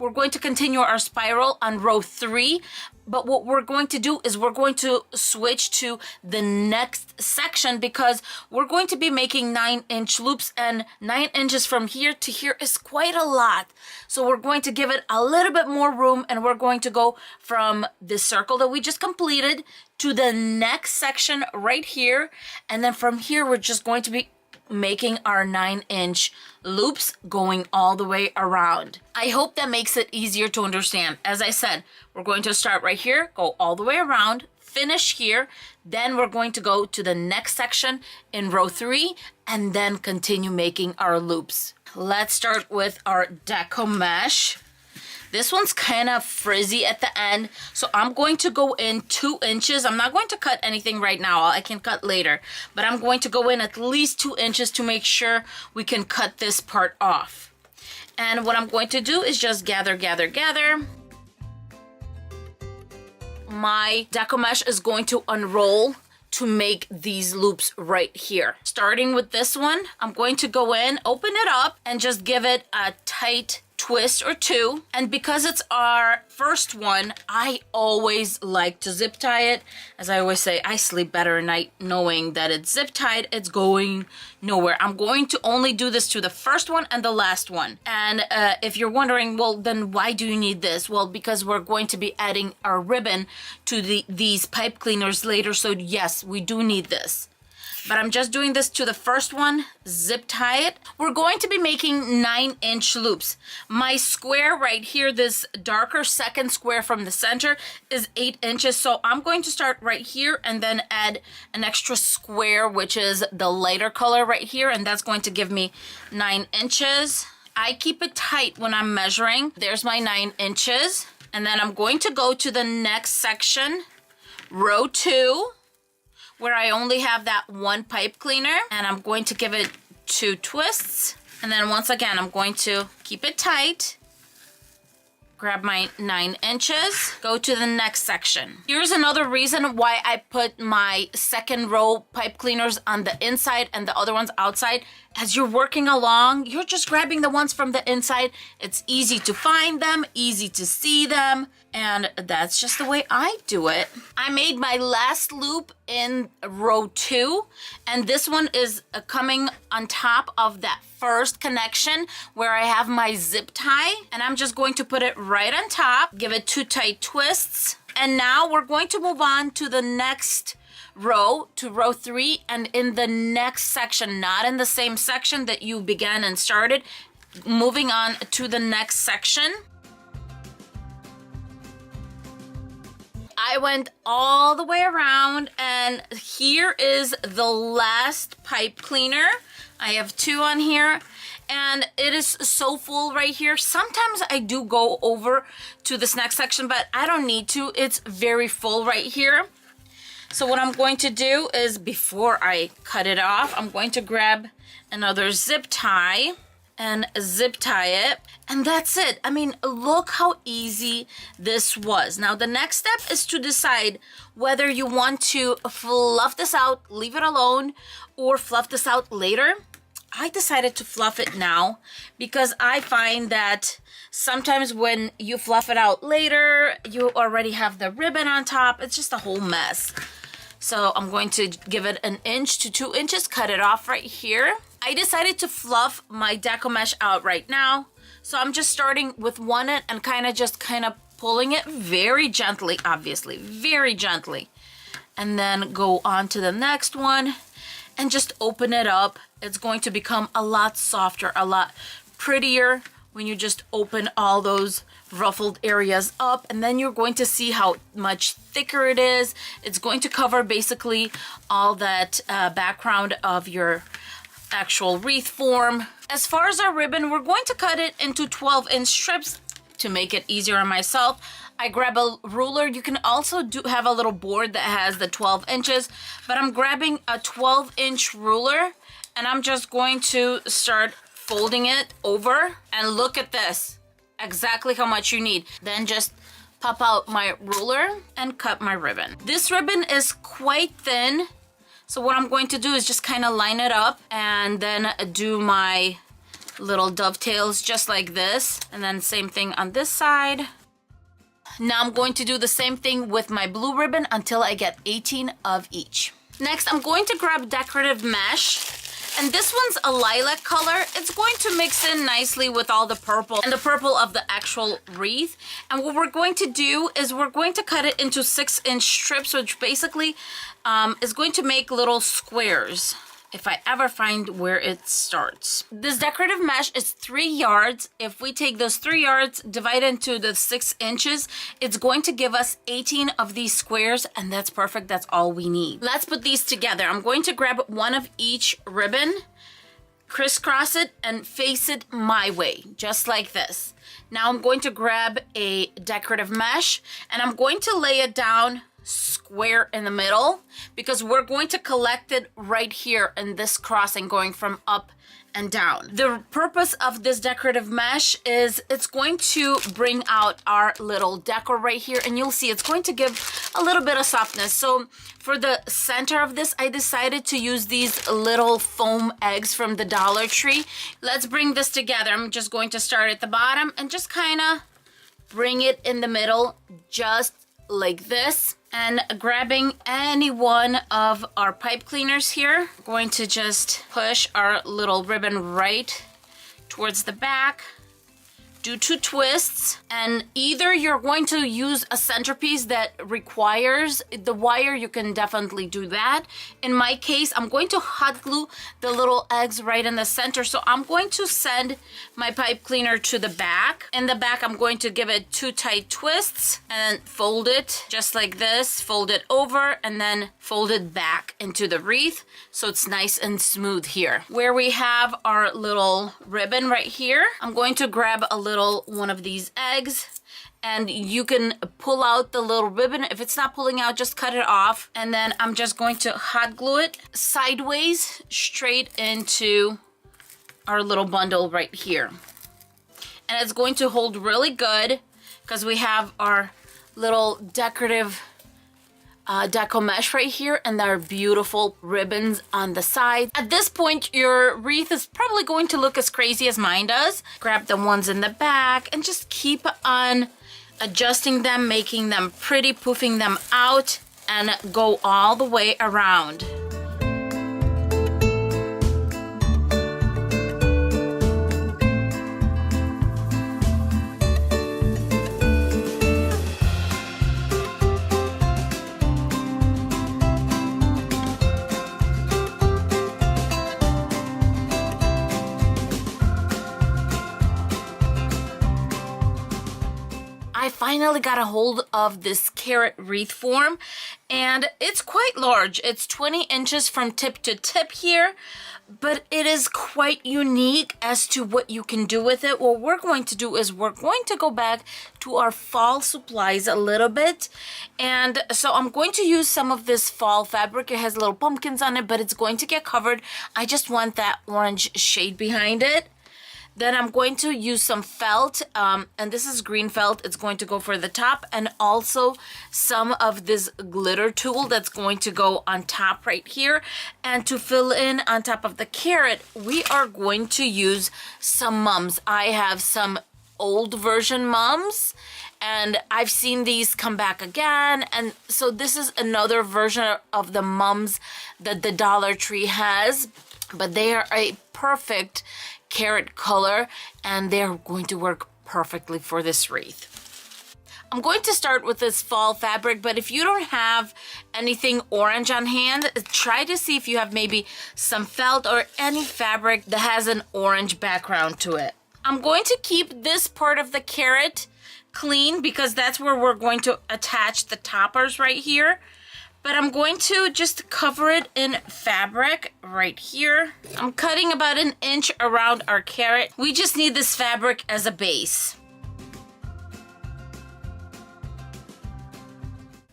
S1: we're going to continue our spiral on row 3, but what we're going to do is we're going to switch to the next section because we're going to be making 9-inch loops, and 9 inches from here to here is quite a lot. So we're going to give it a little bit more room, and we're going to go from this circle that we just completed to the next section right here, and then from here we're just going to be making our 9-inch loops going all the way around. I hope that makes it easier to understand. As I said, we're going to start right here, go all the way around, finish here, then we're going to go to the next section in row 3 and then continue making our loops. Let's start with our Deco mesh. This one's kind of frizzy at the end, so I'm going to go in 2 inches. I'm not going to cut anything right now. I can cut later, but I'm going to go in at least 2 inches to make sure we can cut this part off. And what I'm going to do is just gather. My Deco mesh is going to unroll to make these loops right here. Starting with this one, I'm going to go in, open it up, and just give it a tight twist or 2. And because it's our first one, I always like to zip tie it. As I always say, I sleep better at night knowing that it's zip tied, it's going nowhere. I'm going to only do this to the first one and the last one. And if you're wondering, well, then why do you need this? Well, because we're going to be adding our ribbon to these pipe cleaners later. So yes, we do need this. But I'm just doing this to the first one, zip tie it. We're going to be making 9-inch loops. My square right here, this darker second square from the center, is 8 inches. So I'm going to start right here and then add an extra square, which is the lighter color right here. And that's going to give me 9 inches. I keep it tight when I'm measuring. There's my 9 inches. And then I'm going to go to the next section, row 2. Where I only have that 1 pipe cleaner, and I'm going to give it 2 twists. And then once again, I'm going to keep it tight, grab my 9 inches, go to the next section. Here's another reason why I put my second row pipe cleaners on the inside and the other ones outside. As you're working along, you're just grabbing the ones from the inside. It's easy to find them, easy to see them, and that's just the way I do it. I made my last loop in row 2, and this one is coming on top of that first connection where I have my zip tie, and I'm just going to put it right on top, give it 2 tight twists, and now we're going to move on to the next row, to row 3, and in the next section, not in the same section that you began and started, moving on to the next section. I went all the way around, and here is the last pipe cleaner. I have 2 on here, and it is so full right here. Sometimes I do go over to this next section, but I don't need to. It's very full right here. So what I'm going to do is, before I cut it off, I'm going to grab another zip tie and zip tie it, and that's it. I mean, look how easy this was. Now the next step is to decide whether you want to fluff this out, leave it alone, or fluff this out later. I decided to fluff it now because I find that sometimes when you fluff it out later, you already have the ribbon on top. It's just a whole mess. So I'm going to give it 1 inch to 2 inches, cut it off right here. I decided to fluff my Deco mesh out right now. So I'm just starting with one end and kind of pulling it very gently, obviously, very gently. And then go on to the next one and just open it up. It's going to become a lot softer, a lot prettier when you just open all those ruffled areas up, and then you're going to see how much thicker it is. It's going to cover basically all that background of your actual wreath form. As far as our ribbon, we're going to cut it into 12-inch strips to make it easier on myself. I grab a ruler. You can also have a little board that has the 12 inches, but I'm grabbing a 12-inch ruler, and I'm just going to start folding it over, and look at this. Exactly how much you need. Then just pop out my ruler and cut my ribbon. This ribbon is quite thin, so what I'm going to do is just kind of line it up and then do my little dovetails just like this, and then same thing on this side. Now I'm going to do the same thing with my blue ribbon until I get 18 of each. Next, I'm going to grab decorative mesh. And this one's a lilac color. It's going to mix in nicely with all the purple and the purple of the actual wreath. And what we're going to do is we're going to cut it into 6-inch strips, which basically is going to make little squares, if I ever find where it starts. This decorative mesh is 3 yards. If we take those 3 yards, divide into the 6 inches, it's going to give us 18 of these squares, and that's perfect. That's all we need. Let's put these together. I'm going to grab one of each ribbon, crisscross it, and face it my way, just like this. Now I'm going to grab a decorative mesh, and I'm going to lay it down square in the middle, because we're going to collect it right here in this crossing going from up and down. The purpose of this decorative mesh is it's going to bring out our little decor right here, and you'll see it's going to give a little bit of softness. So for the center of this, I decided to use these little foam eggs from the Dollar Tree. Let's bring this together. I'm just going to start at the bottom and just kind of bring it in the middle, just like this. And grabbing any one of our pipe cleaners here, going to just push our little ribbon right towards the back, do 2 twists, and either you're going to use a centerpiece that requires the wire, you can definitely do that. In my case, I'm going to hot glue the little eggs right in the center, so I'm going to send my pipe cleaner to the back. In the back, I'm going to give it 2 tight twists and fold it just like this, fold it over, and then fold it back into the wreath so it's nice and smooth here. Where we have our little ribbon right here, I'm going to grab a little one of these eggs, and you can pull out the little ribbon. If it's not pulling out, just cut it off, and then I'm just going to hot glue it sideways straight into our little bundle right here, and it's going to hold really good. because we have our little decorative deco mesh right here, and there are beautiful ribbons on the side. At this point, your wreath is probably going to look as crazy as mine does. Grab the ones in the back and just keep on adjusting them, making them pretty, poofing them out, and go all the way around. I finally got a hold of this carrot wreath form, and it's quite large. It's 20 inches from tip to tip here, but it is quite unique as to what you can do with it. What we're going to do is we're going to go back to our fall supplies a little bit, and so I'm going to use some of this fall fabric. It has little pumpkins on it, but it's going to get covered. I just want that orange shade behind it. Then I'm going to use some felt, and this is green felt. It's going to go for the top, and also some of this glitter tulle that's going to go on top right here. And to fill in on top of the carrot, we are going to use some mums. I have some old version mums, and I've seen these come back again, and so this is another version of the mums that the Dollar Tree has, but they are a perfect carrot color, and they're going to work perfectly for this wreath. I'm going to start with this fall fabric, but if you don't have anything orange on hand, try to see if you have maybe some felt or any fabric that has an orange background to it. I'm going to keep this part of the carrot clean because that's where we're going to attach the toppers right here. But I'm going to just cover it in fabric right here. I'm cutting about 1 inch around our carrot. We just need this fabric as a base.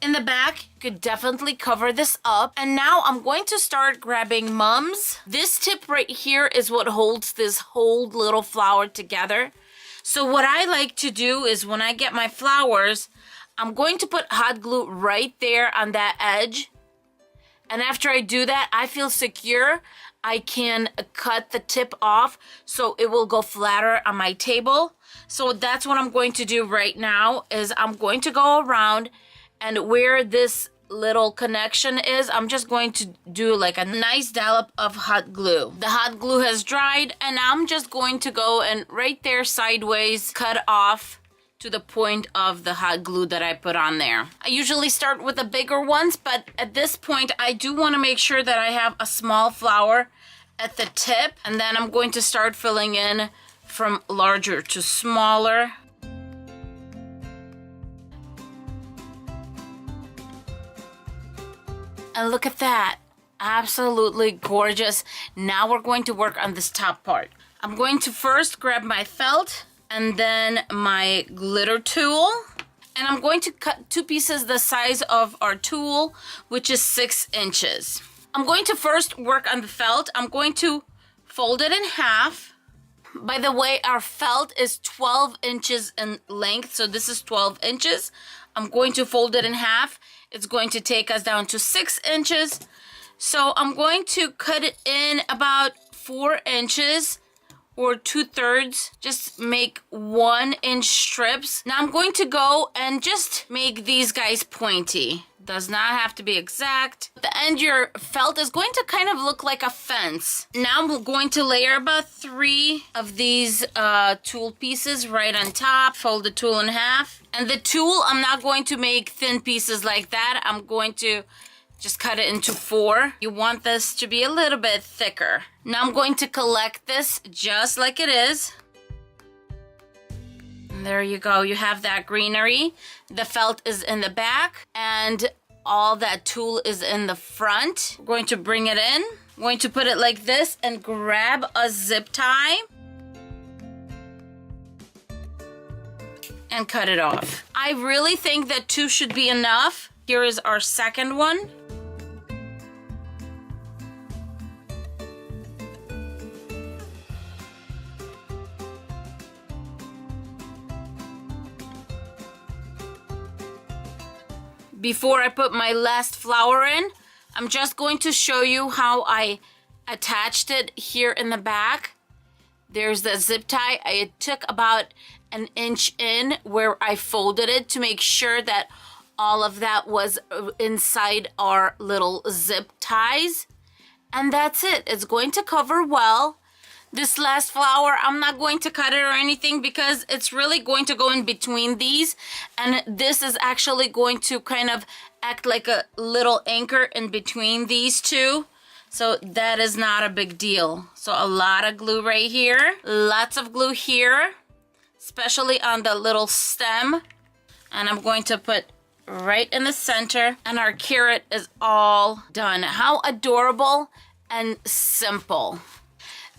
S1: In the back, you could definitely cover this up. And now I'm going to start grabbing mums. This tip right here is what holds this whole little flower together. So what I like to do is when I get my flowers, I'm going to put hot glue right there on that edge. And after I do that, I feel secure. I can cut the tip off so it will go flatter on my table. So that's what I'm going to do right now is I'm going to go around, and where this little connection is, I'm just going to do like a nice dollop of hot glue. The hot glue has dried, and I'm just going to go and right there sideways cut off to the point of the hot glue that I put on there. I usually start with the bigger ones, but at this point I do want to make sure that I have a small flower at the tip, and then I'm going to start filling in from larger to smaller. And look at that, absolutely gorgeous. Now we're going to work on this top part. I'm going to first grab my felt and then my glitter tool, and I'm going to cut 2 pieces the size of our tool, which is 6 inches. I'm going to first work on the felt. I'm going to fold it in half. By the way, our felt is 12 inches in length, so this is 12 inches. I'm going to fold it in half. It's going to take us down to 6 inches. So I'm going to cut it in about 4 inches or 2/3, just make 1 inch strips. Now I'm going to go and just make these guys pointy. Does not have to be exact. At the end, your felt is going to kind of look like a fence. Now I'm going to layer about 3 of these tool pieces right on top. Fold the tool in half. And the tool, I'm not going to make thin pieces like that. I'm going to just cut it into 4. You want this to be a little bit thicker. Now I'm going to collect this just like it is. And there you go. You have that greenery. The felt is in the back and all that tulle is in the front. We're going to bring it in. I'm going to put it like this and grab a zip tie and cut it off. I really think that 2 should be enough. Here is our second one. Before I put my last flower in, I'm just going to show you how I attached it here in the back. There's the zip tie. I took about an inch in where I folded it to make sure that all of that was inside our little zip ties. And that's it. It's going to cover well. This last flower, I'm not going to cut it or anything because it's really going to go in between these. And this is actually going to kind of act like a little anchor in between these two. So that is not a big deal. So a lot of glue right here. Lots of glue here, especially on the little stem. And I'm going to put right in the center. And our carrot is all done. How adorable and simple.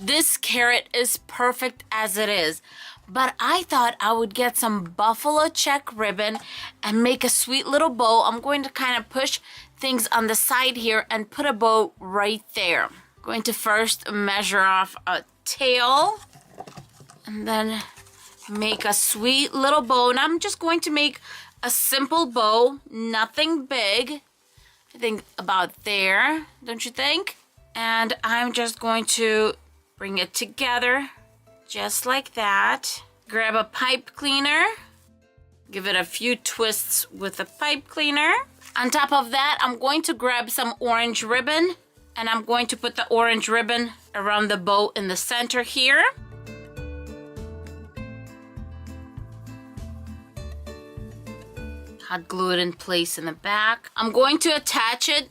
S1: This carrot is perfect as it is, but I thought I would get some buffalo check ribbon and make a sweet little bow. I'm going to kind of push things on the side here and put a bow right there. I'm going to first measure off a tail and then make a sweet little bow. And I'm just going to make a simple bow, nothing big. I think about there, don't you think? And I'm just going to bring it together just like that. Grab a pipe cleaner. Give it a few twists with a pipe cleaner. On top of that, I'm going to grab some orange ribbon and I'm going to put the orange ribbon around the bow in the center here. Hot glue it in place in the back. I'm going to attach it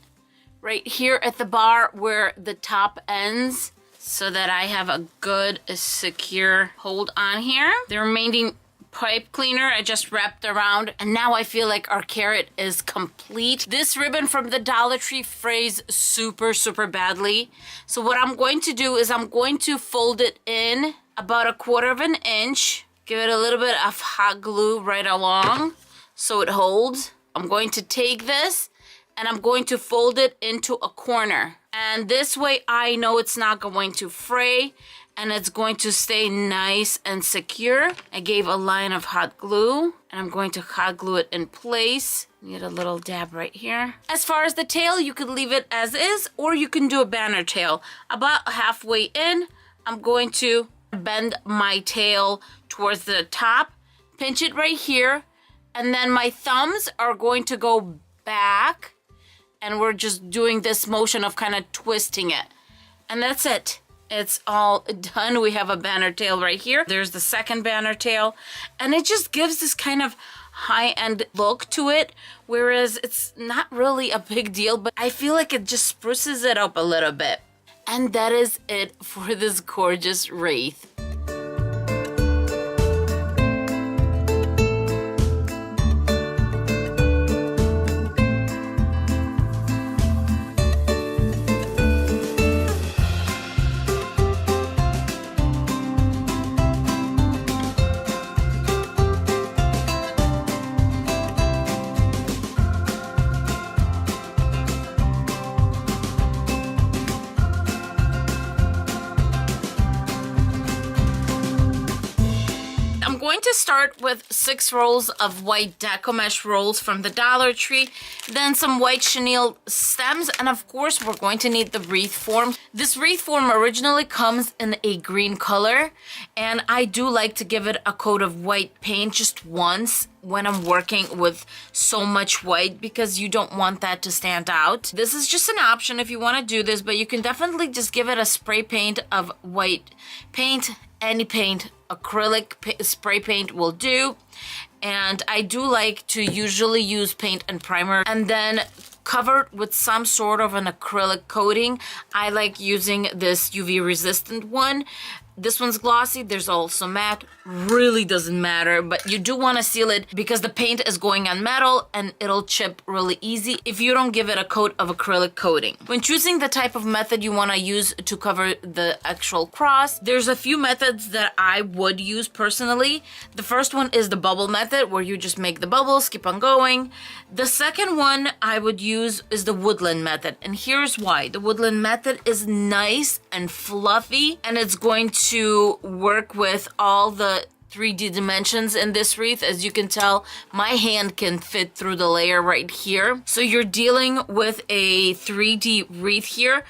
S1: right here at the bar where the top ends, so that I have a good, secure hold on here. The remaining pipe cleaner I just wrapped around, and now I feel like our carrot is complete. This ribbon from the Dollar Tree frays super, super badly. So what I'm going to do is I'm going to fold it in about 1/4 of an inch. Give it a little bit of hot glue right along so it holds. I'm going to take this and I'm going to fold it into a corner. And this way I know it's not going to fray and it's going to stay nice and secure. I gave a line of hot glue and I'm going to hot glue it in place. Need a little dab right here. As far as the tail, you could leave it as is or you can do a banner tail. About halfway in, I'm going to bend my tail towards the top, pinch it right here, and then my thumbs are going to go back. And we're just doing this motion of kind of twisting it. And that's it. It's all done. We have a banner tail right here. There's the second banner tail. And it just gives this kind of high-end look to it. Whereas it's not really a big deal, but I feel like it just spruces it up a little bit. And that is it for this gorgeous wreath. Going to start with 6 rolls of white Deco mesh rolls from the Dollar Tree, then some white chenille stems, and of course we're going to need the wreath form. This wreath form originally comes in a green color, and I do like to give it a coat of white paint just once when I'm working with so much white because you don't want that to stand out. This is just an option if you want to do this, but you can definitely just give it a spray paint of white paint, any paint. Acrylic spray paint will do, and I do like to usually use paint and primer and then cover it with some sort of an acrylic coating. I like using this UV resistant one. This one's glossy, there's also matte, really doesn't matter, but you do want to seal it because the paint is going on metal and it'll chip really easy if you don't give it a coat of acrylic coating. When choosing the type of method you want to use to cover the actual cross, there's a few methods that I would use personally. The first one is the bubble method, where you just make the bubbles, keep on going. The second one I would use is the woodland method, and here's why. The woodland method is nice and fluffy, and it's going to work with all the 3D dimensions in this wreath. As you can tell, my hand can fit through the layer right here. So you're dealing with a 3D wreath here.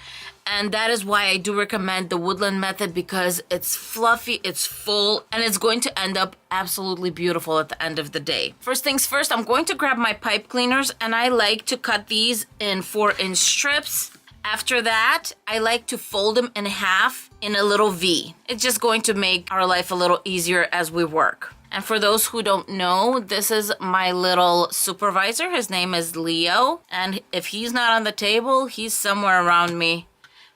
S1: And that is why I do recommend the woodland method, because it's fluffy, it's full, and it's going to end up absolutely beautiful at the end of the day. First things first, I'm going to grab my pipe cleaners, and I like to cut these in 4-inch strips. After that, I like to fold them in half in a little V. It's just going to make our life a little easier as we work. And for those who don't know, this is my little supervisor. His name is Leo. And if he's not on the table, he's somewhere around me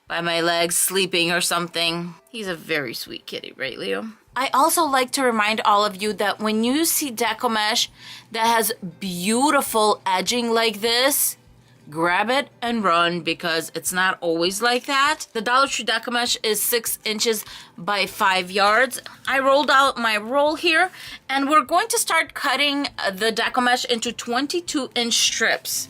S1: by my legs, sleeping or something. He's a very sweet kitty, right, Leo? I also like to remind all of you that when you see deco mesh that has beautiful edging like this, grab it and run, because it's not always like that. The Dollar Tree deco mesh is 6 inches by 5 yards. I rolled out my roll here, and we're going to start cutting the deco mesh into 22-inch strips.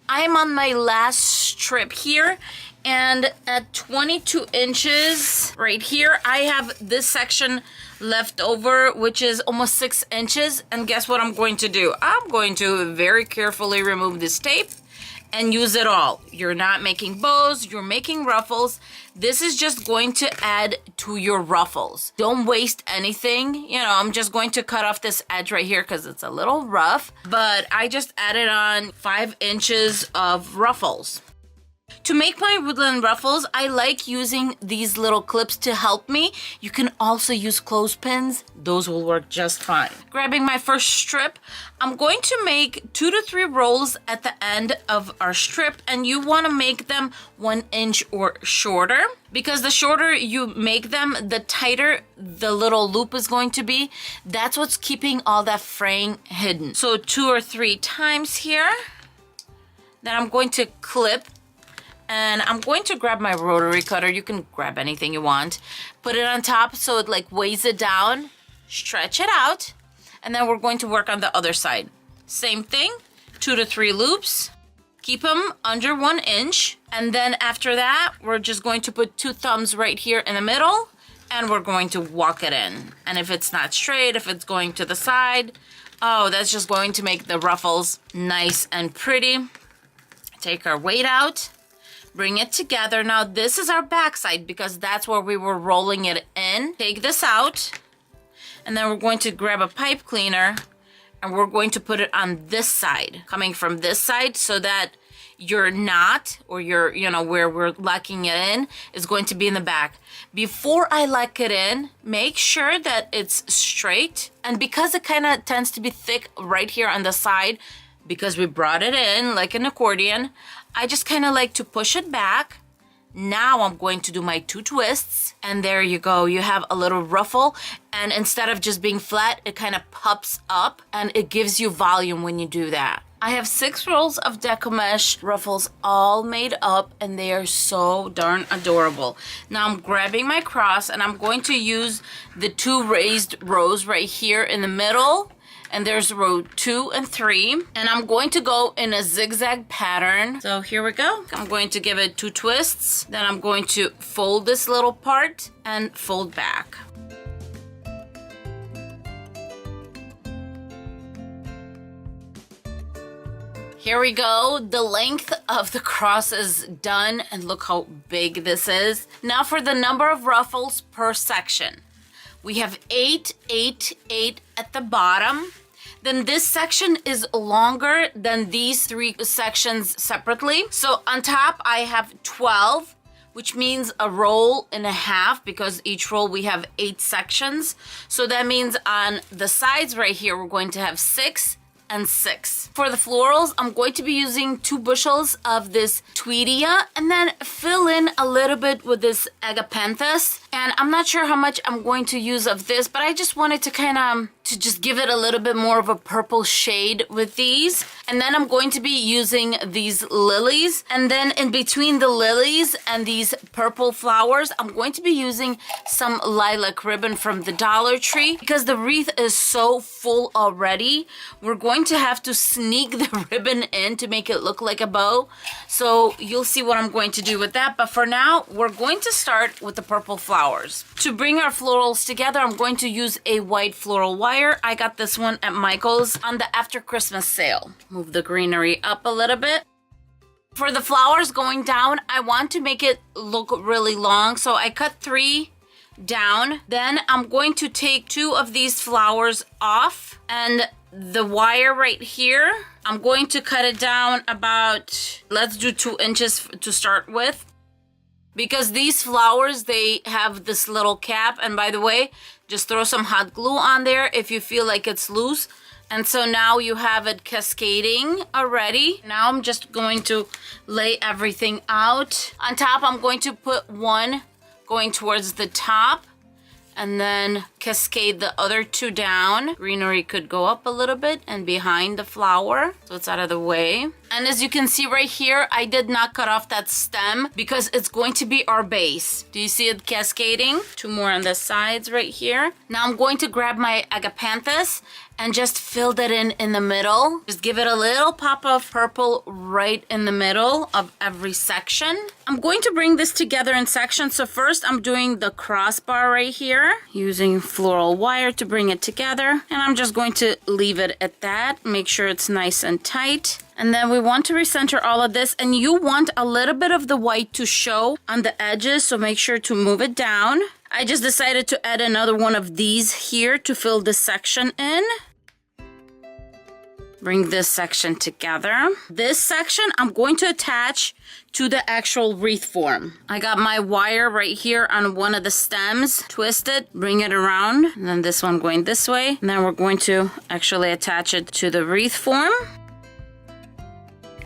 S1: I'm on my last strip here, and at 22 inches right here, I have this section left over, which is almost 6 inches. And guess what I'm going to do? I'm going to very carefully remove this tape and use it all. You're not making bows, you're making ruffles. This is just going to add to your ruffles. Don't waste anything. You know, I'm just going to cut off this edge right here because it's a little rough, but I just added on 5 inches of ruffles. To make my woodland ruffles, I like using these little clips to help me. You can also use clothespins. Those will work just fine. Grabbing my first strip, I'm going to make 2 to 3 rolls at the end of our strip, and you want to make them 1 inch or shorter, because the shorter you make them, the tighter the little loop is going to be. That's what's keeping all that fraying hidden. So 2 or 3 times here. Then I'm going to clip. And I'm going to grab my rotary cutter. You can grab anything you want. Put it on top so it like weighs it down. Stretch it out. And then we're going to work on the other side. Same thing, 2 to 3 loops. Keep them under 1 inch. And then after that, we're just going to put 2 thumbs right here in the middle. And we're going to walk it in. And if it's not straight, if it's going to the side, oh, that's just going to make the ruffles nice and pretty. Take our weight out. Bring it together. Now this is our backside because that's where we were rolling it in. Take this out, and then we're going to grab a pipe cleaner, and we're going to put it on this side, coming from this side, so that your knot, or your, you know, where we're locking it in, is going to be in the back. Before I lock it in, make sure that it's straight, and because it kind of tends to be thick right here on the side, because we brought it in like an accordion, I just kind of like to push it back. Now I'm going to do my 2 twists, and there you go. You have a little ruffle, and instead of just being flat, it kind of pops up, and it gives you volume when you do that. I have 6 rolls of deco mesh ruffles all made up, and they are so darn adorable. Now I'm grabbing my cross, and I'm going to use the 2 raised rows right here in the middle. And there's row 2 and 3. And I'm going to go in a zigzag pattern. So here we go. I'm going to give it 2 twists. Then I'm going to fold this little part and fold back. Here we go. The length of the cross is done. And look how big this is. Now for the number of ruffles per section. We have 8, 8, 8 at the bottom. Then this section is longer than these 3 sections separately. So on top I have 12, which means a roll and a half, because each roll we have 8 sections. So that means on the sides right here, we're going to have 6 and 6. For the florals, I'm going to be using 2 bushels of this Tweedia, and then fill in a little bit with this agapanthus. And I'm not sure how much I'm going to use of this, but I just wanted to kind of to just give it a little bit more of a purple shade with these. And then I'm going to be using these lilies. And then in between the lilies and these purple flowers, I'm going to be using some lilac ribbon from the Dollar Tree. Because the wreath is so full already, we're going to have to sneak the ribbon in to make it look like a bow. So you'll see what I'm going to do with that. But for now, we're going to start with the purple flowers. flowers. To bring our florals together, I'm going to use a white floral wire. I got this one at Michael's on the after Christmas sale. Move the greenery up a little bit. For the flowers going down, I want to make it look really long, so I cut 3 down. Then I'm going to take 2 of these flowers off, and the wire right here, I'm going to cut it down about, let's do 2 inches to start with, because these flowers, they have this little cap. And by the way, just throw some hot glue on there if you feel like it's loose. And so now you have it cascading already. Now I'm just going to lay everything out. On top, I'm going to put 1 going towards the top, and then cascade the other 2 down. Greenery could go up a little bit and behind the flower, so it's out of the way. And as you can see right here, I did not cut off that stem because it's going to be our base. Do you see it cascading? 2 more on the sides right here. Now I'm going to grab my agapanthus and just fill that in the middle. Just give it a little pop of purple right in the middle of every section. I'm going to bring this together in sections. So first I'm doing the crossbar right here, using floral wire to bring it together. And I'm just going to leave it at that. Make sure it's nice and tight. And then we want to recenter all of this, and you want a little bit of the white to show on the edges, so make sure to move it down. I just decided to add another one of these here to fill this section in. Bring this section together. This section I'm going to attach to the actual wreath form. I got my wire right here on one of the stems. Twist it, bring it around, and then this one going this way. And then we're going to actually attach it to the wreath form.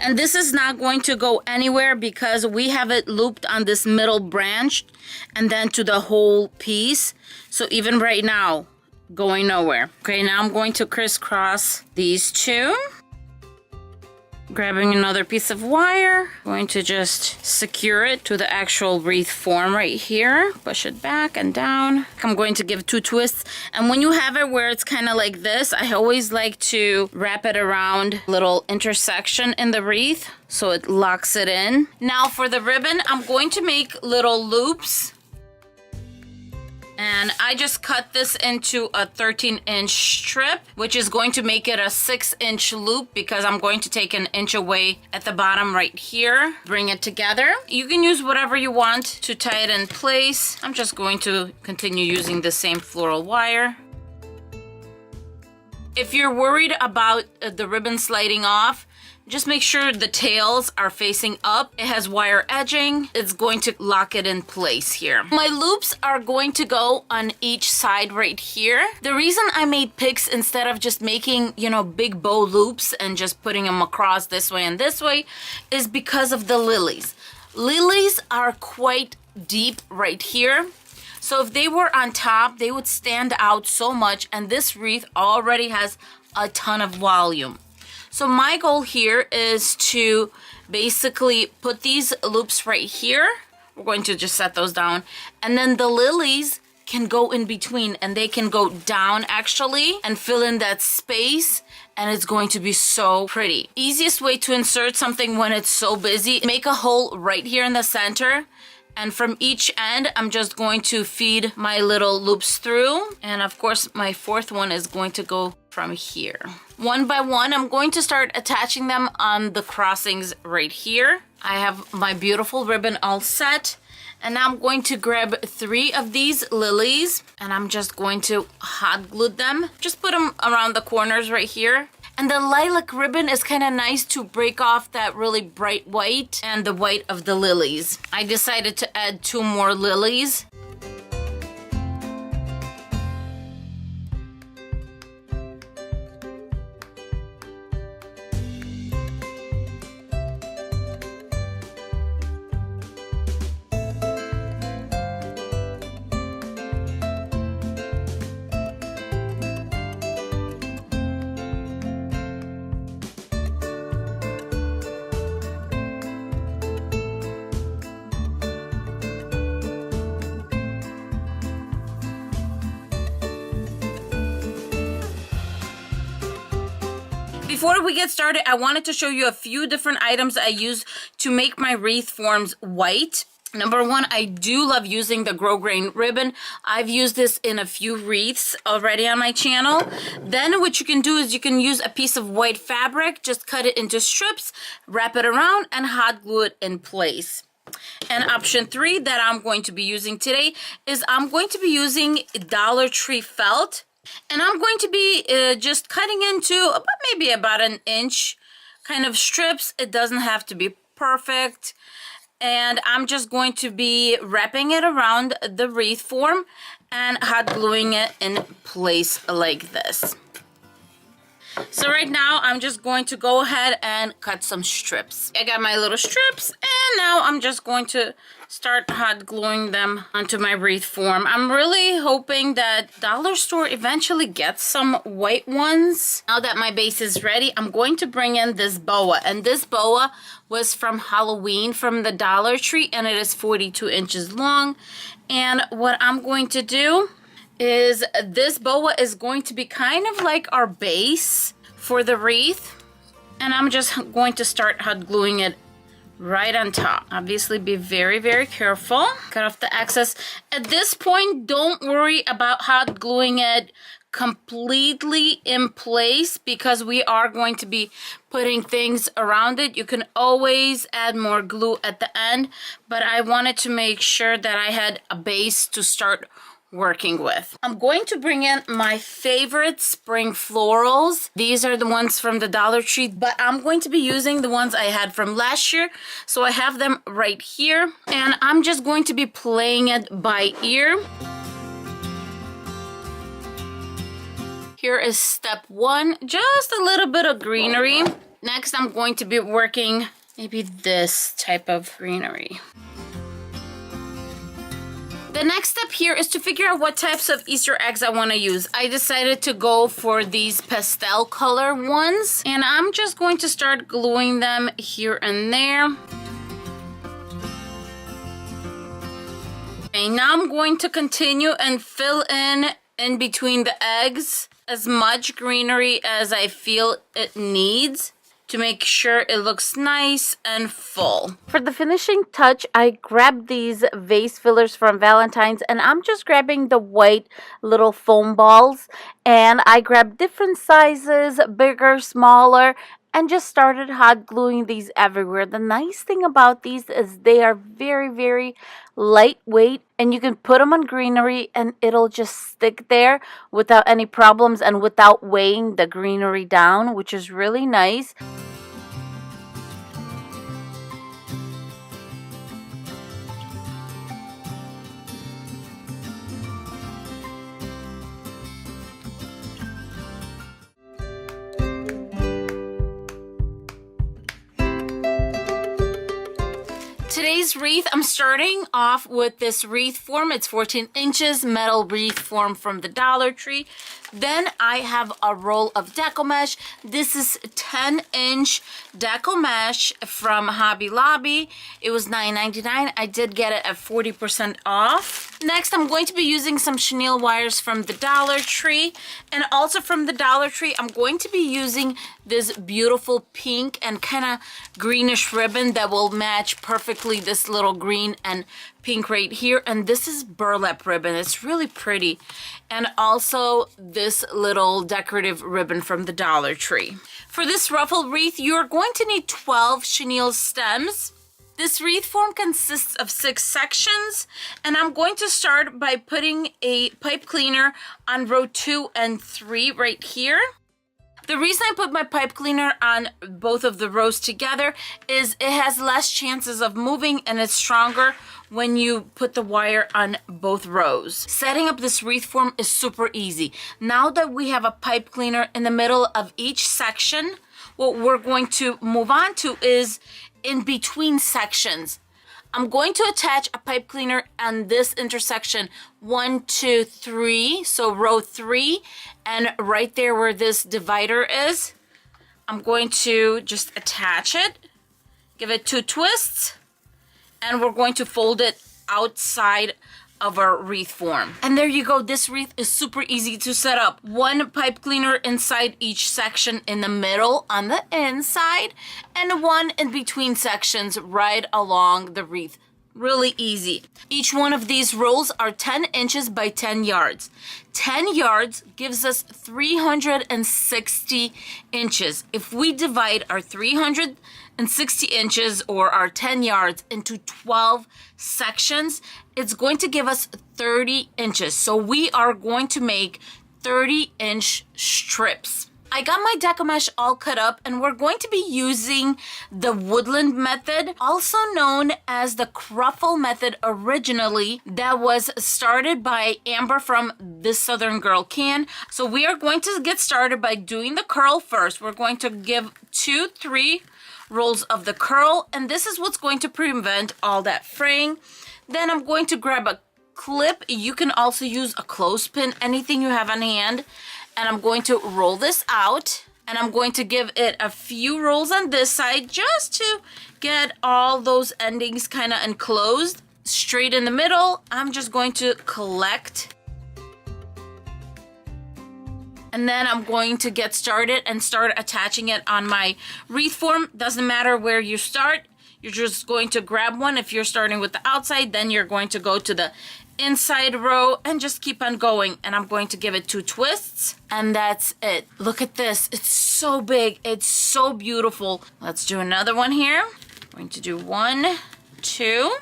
S1: And this is not going to go anywhere because we have it looped on this middle branch and then to the whole piece. So even right now, going nowhere. Okay, now I'm going to crisscross these 2. Grabbing another piece of wire, going to just secure it to the actual wreath form right here. Push it back and down. I'm going to give 2 twists. And when you have it where it's kind of like this, I always like to wrap it around a little intersection in the wreath so it locks it in. Now for the ribbon, I'm going to make little loops. And I just cut this into a 13-inch strip, which is going to make it a 6-inch loop because I'm going to take 1 inch away at the bottom right here. Bring it together. You can use whatever you want to tie it in place. I'm just going to continue using the same floral wire. If you're worried about the ribbon sliding off, just make sure the tails are facing up. It has wire edging. It's going to lock it in place here. My loops are going to go on each side right here. The reason I made picks instead of just making, you know, big bow loops and just putting them across this way and this way is because of the lilies. Lilies are quite deep right here. So if they were on top, they would stand out so much, and this wreath already has a ton of volume. So my goal here is to basically put these loops right here. We're going to just set those down. And then the lilies can go in between, and they can go down actually and fill in that space. And it's going to be so pretty. Easiest way to insert something when it's so busy, make a hole right here in the center. And from each end, I'm just going to feed my little loops through. And of course, my 4th one is going to go from here. One by one, I'm going to start attaching them on the crossings right here. I have my beautiful ribbon all set. And now I'm going to grab 3 of these lilies, and I'm just going to hot glue them. Just put them around the corners right here. And the lilac ribbon is kind of nice to break off that really bright white and the white of the lilies. I decided to add 2 more lilies. Before we get started, I wanted to show you a few different items I use to make my wreath forms white. Number one, I do love using the grosgrain ribbon. I've used this in a few wreaths already on my channel. Then what you can do is you can use a piece of white fabric, just cut it into strips, wrap it around, and hot glue it in place. And option 3 that I'm going to be using today is I'm going to be using Dollar Tree felt. And I'm going to be just cutting into maybe about an inch kind of strips. It doesn't have to be perfect. And I'm just going to be wrapping it around the wreath form and hot gluing it in place like this. So right now I'm just going to go ahead and cut some strips. I got my little strips and now I'm just going to start hot gluing them onto my wreath form. I'm really hoping that dollar store eventually gets some white ones. Now that my base is ready, I'm going to bring in this boa, and this boa was from Halloween from the Dollar Tree, and it is 42 inches long. And what I'm going to do is this boa is going to be kind of like our base for the wreath, and I'm just going to start hot gluing it right on top. Obviously be very, very careful. Cut off the excess. At this point, don't worry about hot gluing it completely in place because we are going to be putting things around it. You can always add more glue at the end, but I wanted to make sure that I had a base to start working with. I'm going to bring in my favorite spring florals. These are the ones from the Dollar Tree, but I'm going to be using the ones I had from last year. So I have them right here, and I'm just going to be playing it by ear. Here is step 1, just a little bit of greenery. Next, I'm going to be working maybe this type of greenery. The next step here is to figure out what types of Easter eggs I want to use. I decided to go for these pastel color ones, and I'm just going to start gluing them here and there. Okay, now I'm going to continue and fill in between the eggs as much greenery as I feel it needs to make sure it looks nice and full. For the finishing touch, I grabbed these vase fillers from Valentine's, and I'm just grabbing the white little foam balls, and I grabbed different sizes, bigger, smaller, and just started hot gluing these everywhere. The nice thing about these is they are very, very lightweight, and you can put them on greenery and it'll just stick there without any problems and without weighing the greenery down, which is really nice. Today's wreath, I'm starting off with this wreath form. It's 14 inches, metal wreath form from the Dollar Tree. Then I have a roll of Deco mesh. This is 10-inch Deco mesh from Hobby Lobby. It was $9.99. I did get it at 40% off. Next, I'm going to be using some chenille wires from the Dollar Tree. And also from the Dollar Tree, I'm going to be using this beautiful pink and kind of greenish ribbon that will match perfectly this little green and pink right here. And this is burlap ribbon. It's really pretty. And also this little decorative ribbon from the Dollar Tree. For this ruffled wreath, you're going to need 12 chenille stems. This wreath form consists of 6 sections, and I'm going to start by putting a pipe cleaner on row 2 and 3 right here. The reason I put my pipe cleaner on both of the rows together is it has less chances of moving and it's stronger when you put the wire on both rows. Setting up this wreath form is super easy. Now that we have a pipe cleaner in the middle of each section, what we're going to move on to is in between sections. I'm going to attach a pipe cleaner on this intersection 1, 2, 3, so row 3, and right there where this divider is, I'm going to just attach it, give it 2 twists, and we're going to fold it outside of our wreath form. And there you go. This wreath is super easy to set up. 1 pipe cleaner inside each section in the middle on the inside, and 1 in between sections right along the wreath Really easy. Each one of these rolls are 10 inches by 10 yards. 10 yards gives us 360 inches. If we divide our 360 inches or our 10 yards into 12 sections, it's going to give us 30 inches. So we are going to make 30-inch strips. I got my Deco mesh all cut up, and we're going to be using the woodland method, also known as the Cruffle method originally, that was started by Amber from This Southern Girl Can. So we are going to get started by doing the curl first. We're going to give 2-3 rolls of the curl, and this is what's going to prevent all that fraying. Then I'm going to grab a clip. You can also use a clothespin, anything you have on hand. And I'm going to roll this out, and I'm going to give it a few rolls on this side just to get all those endings kind of enclosed. Straight in the middle, I'm just going to collect. And then I'm going to get started and start attaching it on my wreath form. Doesn't matter where you start. You're just going to grab one. If you're starting with the outside, then you're going to go to the inside row and just keep on going. And I'm going to give it 2 twists, and that's it. Look at this. It's so big. It's so beautiful. Let's do another one here. I'm going to do 1, 2,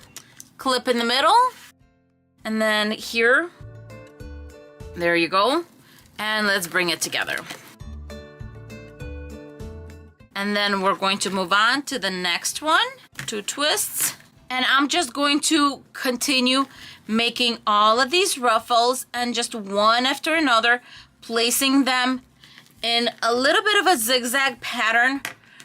S1: clip in the middle, and then here. There you go. And let's bring it together. And then we're going to move on to the next one. 2 twists. And I'm just going to continue making all of these ruffles, and just one after another, placing them in a little bit of a zigzag pattern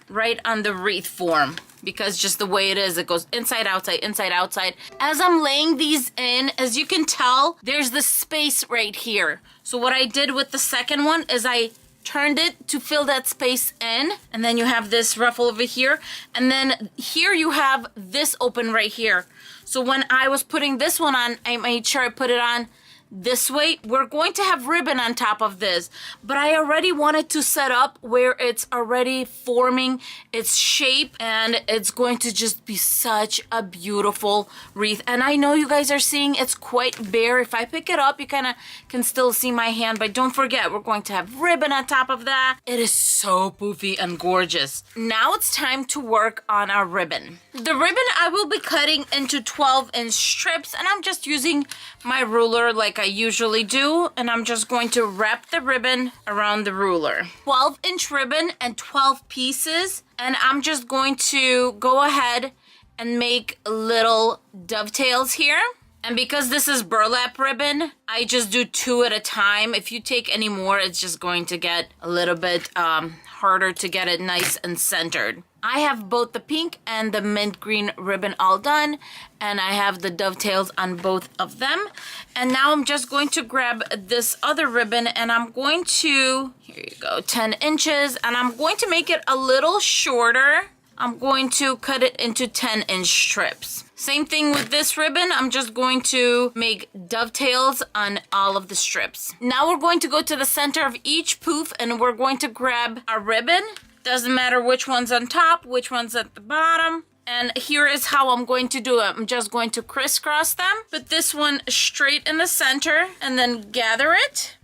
S1: right on the wreath form, because just the way it is, it goes inside, outside, inside, outside. As I'm laying these in, as you can tell, there's the space right here. So what I did with the second one is I turned it to fill that space in, and then you have this ruffle over here, and then here you have this open right here. So when I was putting this one on, I made sure I put it on this way. We're going to have ribbon on top of this, but I already wanted to set up where it's already forming its shape, and it's going to just be such a beautiful wreath. And I know you guys are seeing it's quite bare. If I pick it up, you kind of can still see my hand, but don't forget, we're going to have ribbon on top of that. It is so poofy and gorgeous. Now it's time to work on our ribbon. The ribbon I will be cutting into 12-inch strips, and I'm just using my ruler like I usually do, and I'm just going to wrap the ribbon around the ruler. 12-inch ribbon and 12 pieces, and I'm just going to go ahead and make little dovetails here. And because this is burlap ribbon, I just do 2 at a time. If you take any more, it's just going to get a little bit harder to get it nice and centered. I have both the pink and the mint green ribbon all done, and I have the dovetails on both of them. And now I'm just going to grab this other ribbon, and I'm going to, here you go, 10 inches, and I'm going to make it a little shorter. I'm going to cut it into 10-inch strips. Same thing with this ribbon. I'm just going to make dovetails on all of the strips. Now we're going to go to the center of each poof, and we're going to grab our ribbon. Doesn't matter which one's on top, which one's at the bottom. And here is how I'm going to do it. I'm just going to crisscross them, put this one straight in the center, and then gather it.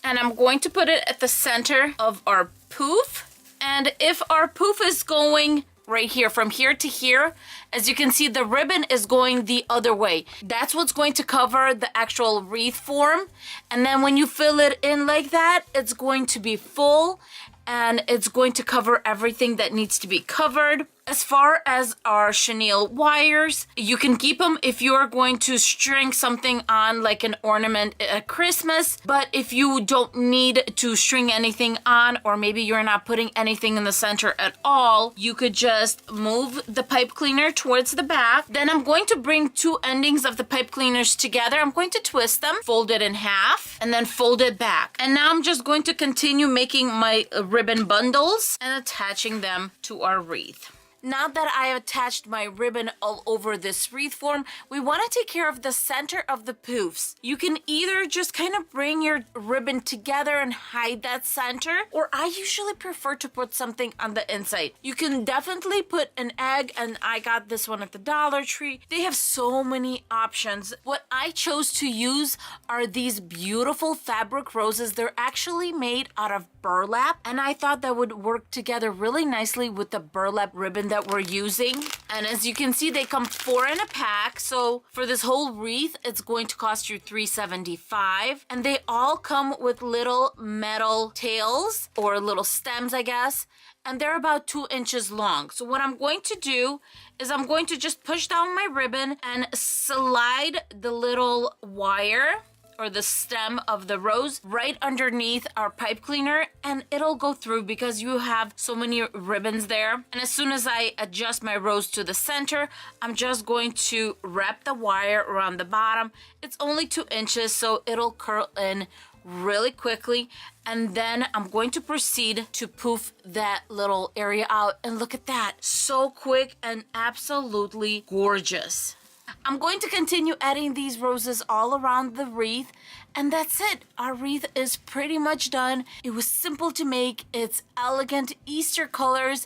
S1: And I'm going to put it at the center of our poof. And if our poof is going right here, from here to here, as you can see, the ribbon is going the other way. That's what's going to cover the actual wreath form. And then when you fill it in like that, it's going to be full, and it's going to cover everything that needs to be covered. As far as our chenille wires, you can keep them if you are going to string something on like an ornament at Christmas. But if you don't need to string anything on, or maybe you're not putting anything in the center at all, you could just move the pipe cleaner towards the back. Then I'm going to bring 2 endings of the pipe cleaners together. I'm going to twist them, fold it in half, and then fold it back. And now I'm just going to continue making my ribbon bundles and attaching them to our wreath. Now that I attached my ribbon all over this wreath form, we want to take care of the center of the poofs. You can either just kind of bring your ribbon together and hide that center, or I usually prefer to put something on the inside. You can definitely put an egg, and I got this one at the Dollar Tree. They have so many options. What I chose to use are these beautiful fabric roses. They're actually made out of burlap, and I thought that would work together really nicely with the burlap ribbon that we're using. And as you can see, they come 4 in a pack, so for this whole wreath it's going to cost you $3.75, and they all come with little metal tails or little stems, I guess, and they're about 2 inches long. So what I'm going to do is I'm going to just push down my ribbon and slide the little wire or the stem of the rose right underneath our pipe cleaner, and it'll go through because you have so many ribbons there. And as soon as I adjust my rose to the center, I'm just going to wrap the wire around the bottom. It's only 2 inches, so it'll curl in really quickly, and then I'm going to proceed to poof that little area out, and look at that, so quick and absolutely gorgeous. I'm going to continue adding these roses all around the wreath, and that's it. Our wreath is pretty much done. It was simple to make. It's elegant Easter colors,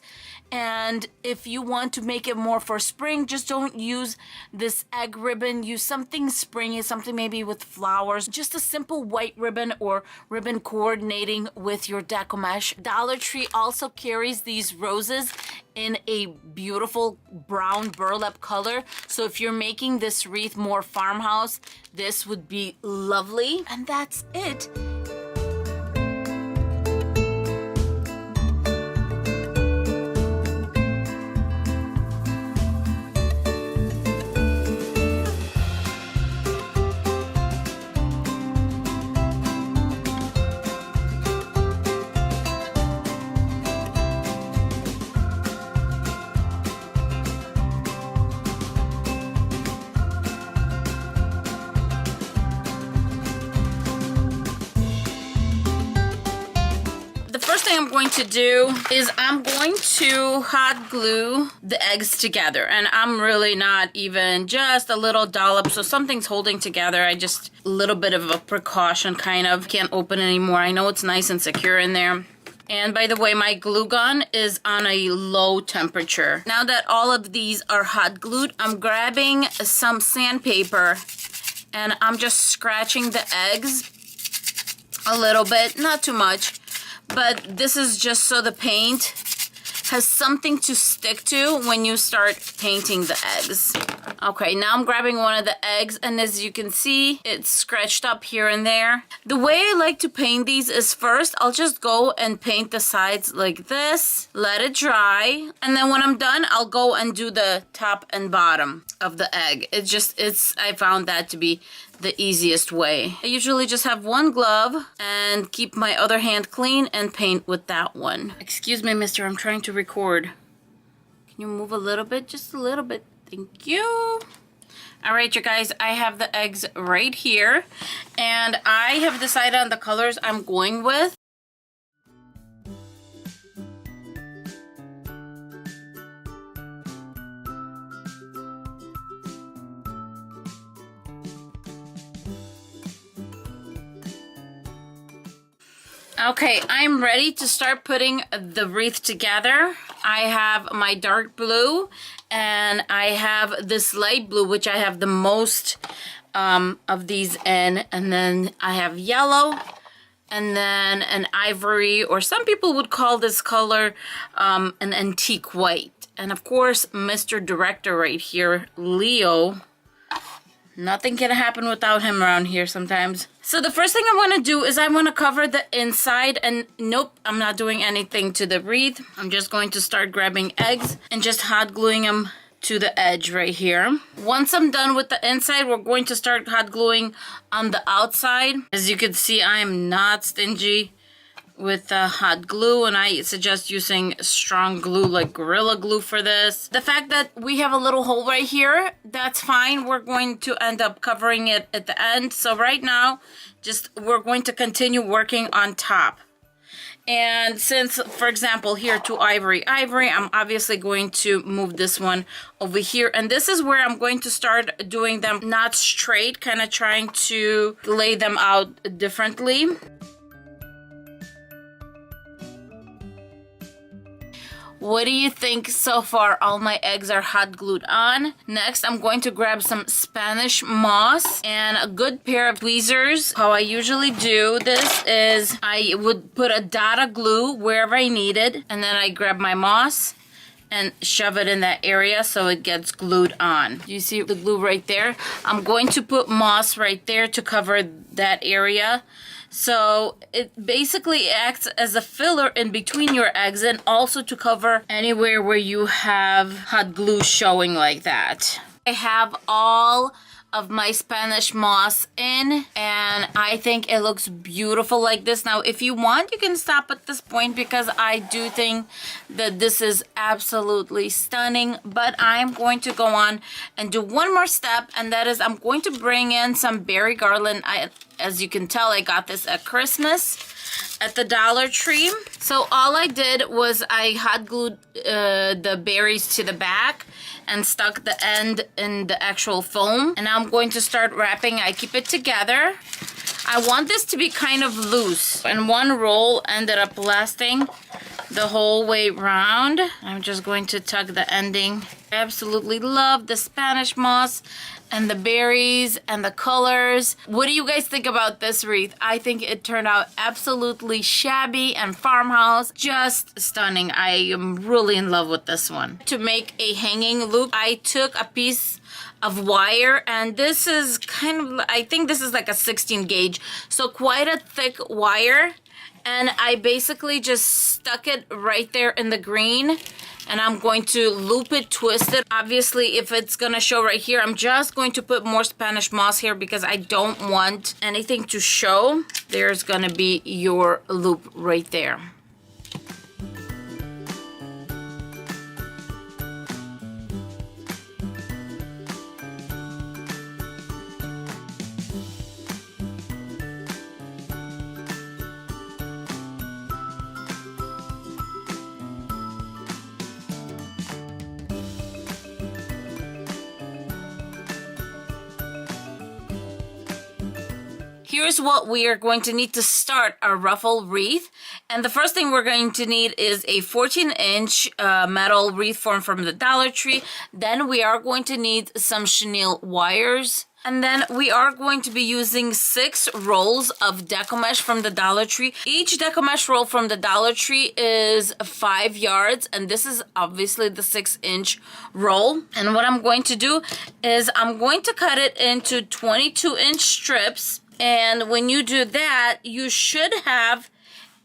S1: and if you want to make it more for spring, just don't use this egg ribbon. Use something springy, something maybe with flowers. Just a simple white ribbon or ribbon coordinating with your deco mesh. Dollar Tree also carries these roses in a beautiful brown burlap color. So if you're making this wreath more farmhouse, this would be lovely. And that's it. I'm going to do is I'm going to hot glue the eggs together, and I'm really not even just a little dollop, so something's holding together. I just a little bit of a precaution, kind of can't open it anymore. I know it's nice and secure in there. And by the way, my glue gun is on a low temperature. Now that all of these are hot glued, I'm grabbing some sandpaper and I'm just scratching the eggs a little bit, not too much. But this is just so the paint has something to stick to when you start painting the eggs. Okay, now I'm grabbing one of the eggs, and as you can see, it's scratched up here and there. The way I like to paint these is first, I'll just go and paint the sides like this, let it dry, and then when I'm done, I'll go and do the top and bottom of the egg. I found that to be the easiest way. I usually just have one glove and keep my other hand clean and paint with that one. Excuse me, mister, I'm trying to record. Can you move a little bit? Just a little bit. Thank you. All right, you guys, I have the eggs right here, and I have decided on the colors I'm going with. Okay, I'm ready to start putting the wreath together. I have my dark blue and I have this light blue, which I have the most of these in, and then I have yellow, and then an ivory, or some people would call this color an antique white. And of course, Mr. Director right here, Leo. Nothing can happen without him around here sometimes. So the first thing I want to do is I want to cover the inside, and nope, I'm not doing anything to the wreath. I'm just going to start grabbing eggs and just hot gluing them to the edge right here. Once I'm done with the inside, we're going to start hot gluing on the outside. As you can see, I am not stingy with hot glue, and I suggest using strong glue like Gorilla Glue for this. The fact that we have a little hole right here, that's fine. We're going to end up covering it at the end. So right now, we're going to continue working on top. And since, for example, here to ivory, I'm obviously going to move this one over here. And this is where I'm going to start doing them not straight, kind of trying to lay them out differently. What do you think so far? All my eggs are hot glued on. Next, I'm going to grab some Spanish moss and a good pair of tweezers. How I usually do this is I would put a dot of glue wherever I needed, and then I grab my moss and shove it in that area so it gets glued on. You see the glue right there? I'm going to put moss right there to cover that area. So it basically acts as a filler in between your eggs and also to cover anywhere where you have hot glue showing like that. I have all of my Spanish moss in, and I think it looks beautiful like this. Now, if you want, you can stop at this point because I do think that this is absolutely stunning, but I'm going to go on and do one more step, and that is I'm going to bring in some berry garland. As you can tell, I got this at Christmas at the Dollar Tree. So all I did was I hot glued the berries to the back and stuck the end in the actual foam. And now I'm going to start wrapping. I keep it together. I want this to be kind of loose. And one roll ended up lasting the whole way round. I'm just going to tug the ending. I absolutely love the Spanish moss and the berries and the colors. What do you guys think about this wreath? I think it turned out absolutely shabby and farmhouse, just stunning. I am really in love with this one. To make a hanging loop, I took a piece of wire, and this is kind of, I think this is like a 16 gauge, so quite a thick wire. And I basically just stuck it right there in the green, and I'm going to loop it, twist it. Obviously, if it's gonna show right here, I'm just going to put more Spanish moss here because I don't want anything to show. There's gonna be your loop right there. Here's what we are going to need to start our ruffle wreath. And the first thing we're going to need is a 14-inch metal wreath form from the Dollar Tree. Then we are going to need some chenille wires. And then we are going to be using 6 rolls of Deco mesh from the Dollar Tree. Each Deco mesh roll from the Dollar Tree is 5 yards, and this is obviously the 6-inch roll. And what I'm going to do is I'm going to cut it into 22-inch strips. And when you do that, you should have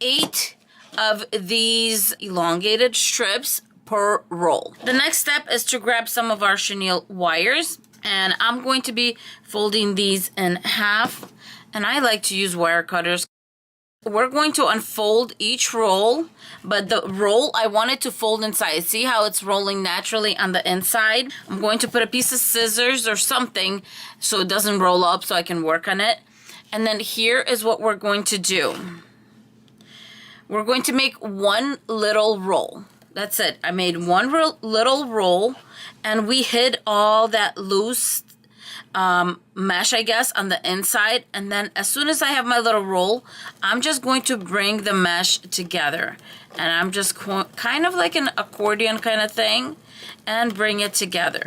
S1: 8 of these elongated strips per roll. The next step is to grab some of our chenille wires, and I'm going to be folding these in half, and I like to use wire cutters. We're going to unfold each roll, but the roll, I want it to fold inside. See how it's rolling naturally on the inside? I'm going to put a piece of scissors or something so it doesn't roll up so I can work on it. And then here is what we're going to do. We're going to make one little roll. That's it. I made one little roll, and we hid all that loose mesh, I guess, on the inside. And then as soon as I have my little roll, I'm just going to bring the mesh together. And I'm just kind of like an accordion kind of thing, and bring it together.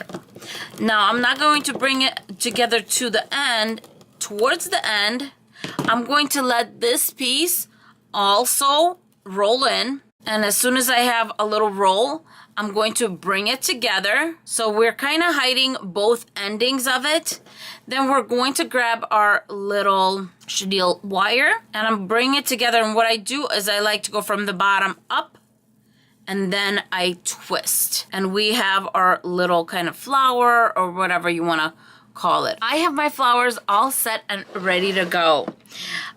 S1: Now, I'm not going to bring it together to the end. Towards the end, I'm going to let this piece also roll in. And as soon as I have a little roll, I'm going to bring it together. So we're kind of hiding both endings of it. Then we're going to grab our little chenille wire, and I'm bringing it together. And what I do is I like to go from the bottom up, and then I twist. And we have our little kind of flower or whatever you want to call it. I have my flowers all set and ready to go.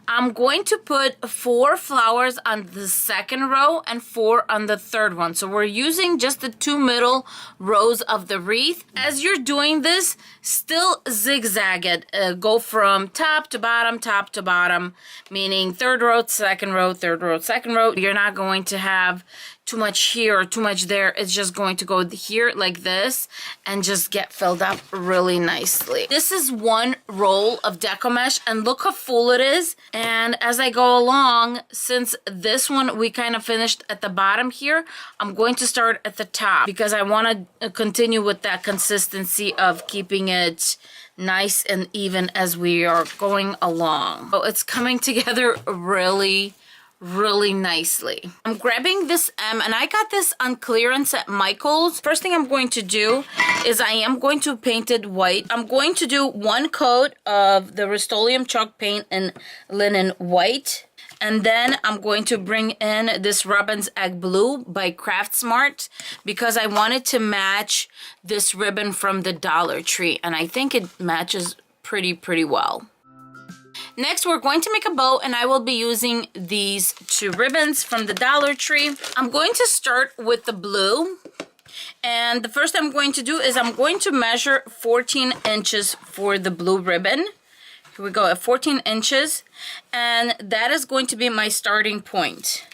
S1: I'm going to put 4 flowers on the second row and 4 on the third one. So we're using just the 2 middle rows of the wreath. As you're doing this, still zigzag it. Go from top to bottom, meaning third row, second row, third row, second row. You're not going to have too much here or too much there. It's just going to go here like this and just get filled up really nicely. This is 1 roll of deco mesh, and look how full it is. And as I go along, since this one we kind of finished at the bottom here, I'm going to start at the top because I want to continue with that consistency of keeping it nice and even as we are going along. So it's coming together really nicely. I'm grabbing this M, and I got this on clearance at Michael's. First thing I'm going to do is I am going to paint it white. I'm going to do 1 coat of the Rust-Oleum chalk paint in linen white, and then I'm going to bring in this Robin's Egg Blue by Craft Smart because I wanted to match this ribbon from the Dollar Tree, and I think it matches pretty well. Next, we're going to make a bow, and I will be using these 2 ribbons from the Dollar Tree. I'm going to start with the blue, and the first I'm going to do is I'm going to measure 14 inches for the blue ribbon. Here we go, at 14 inches, and that is going to be my starting point.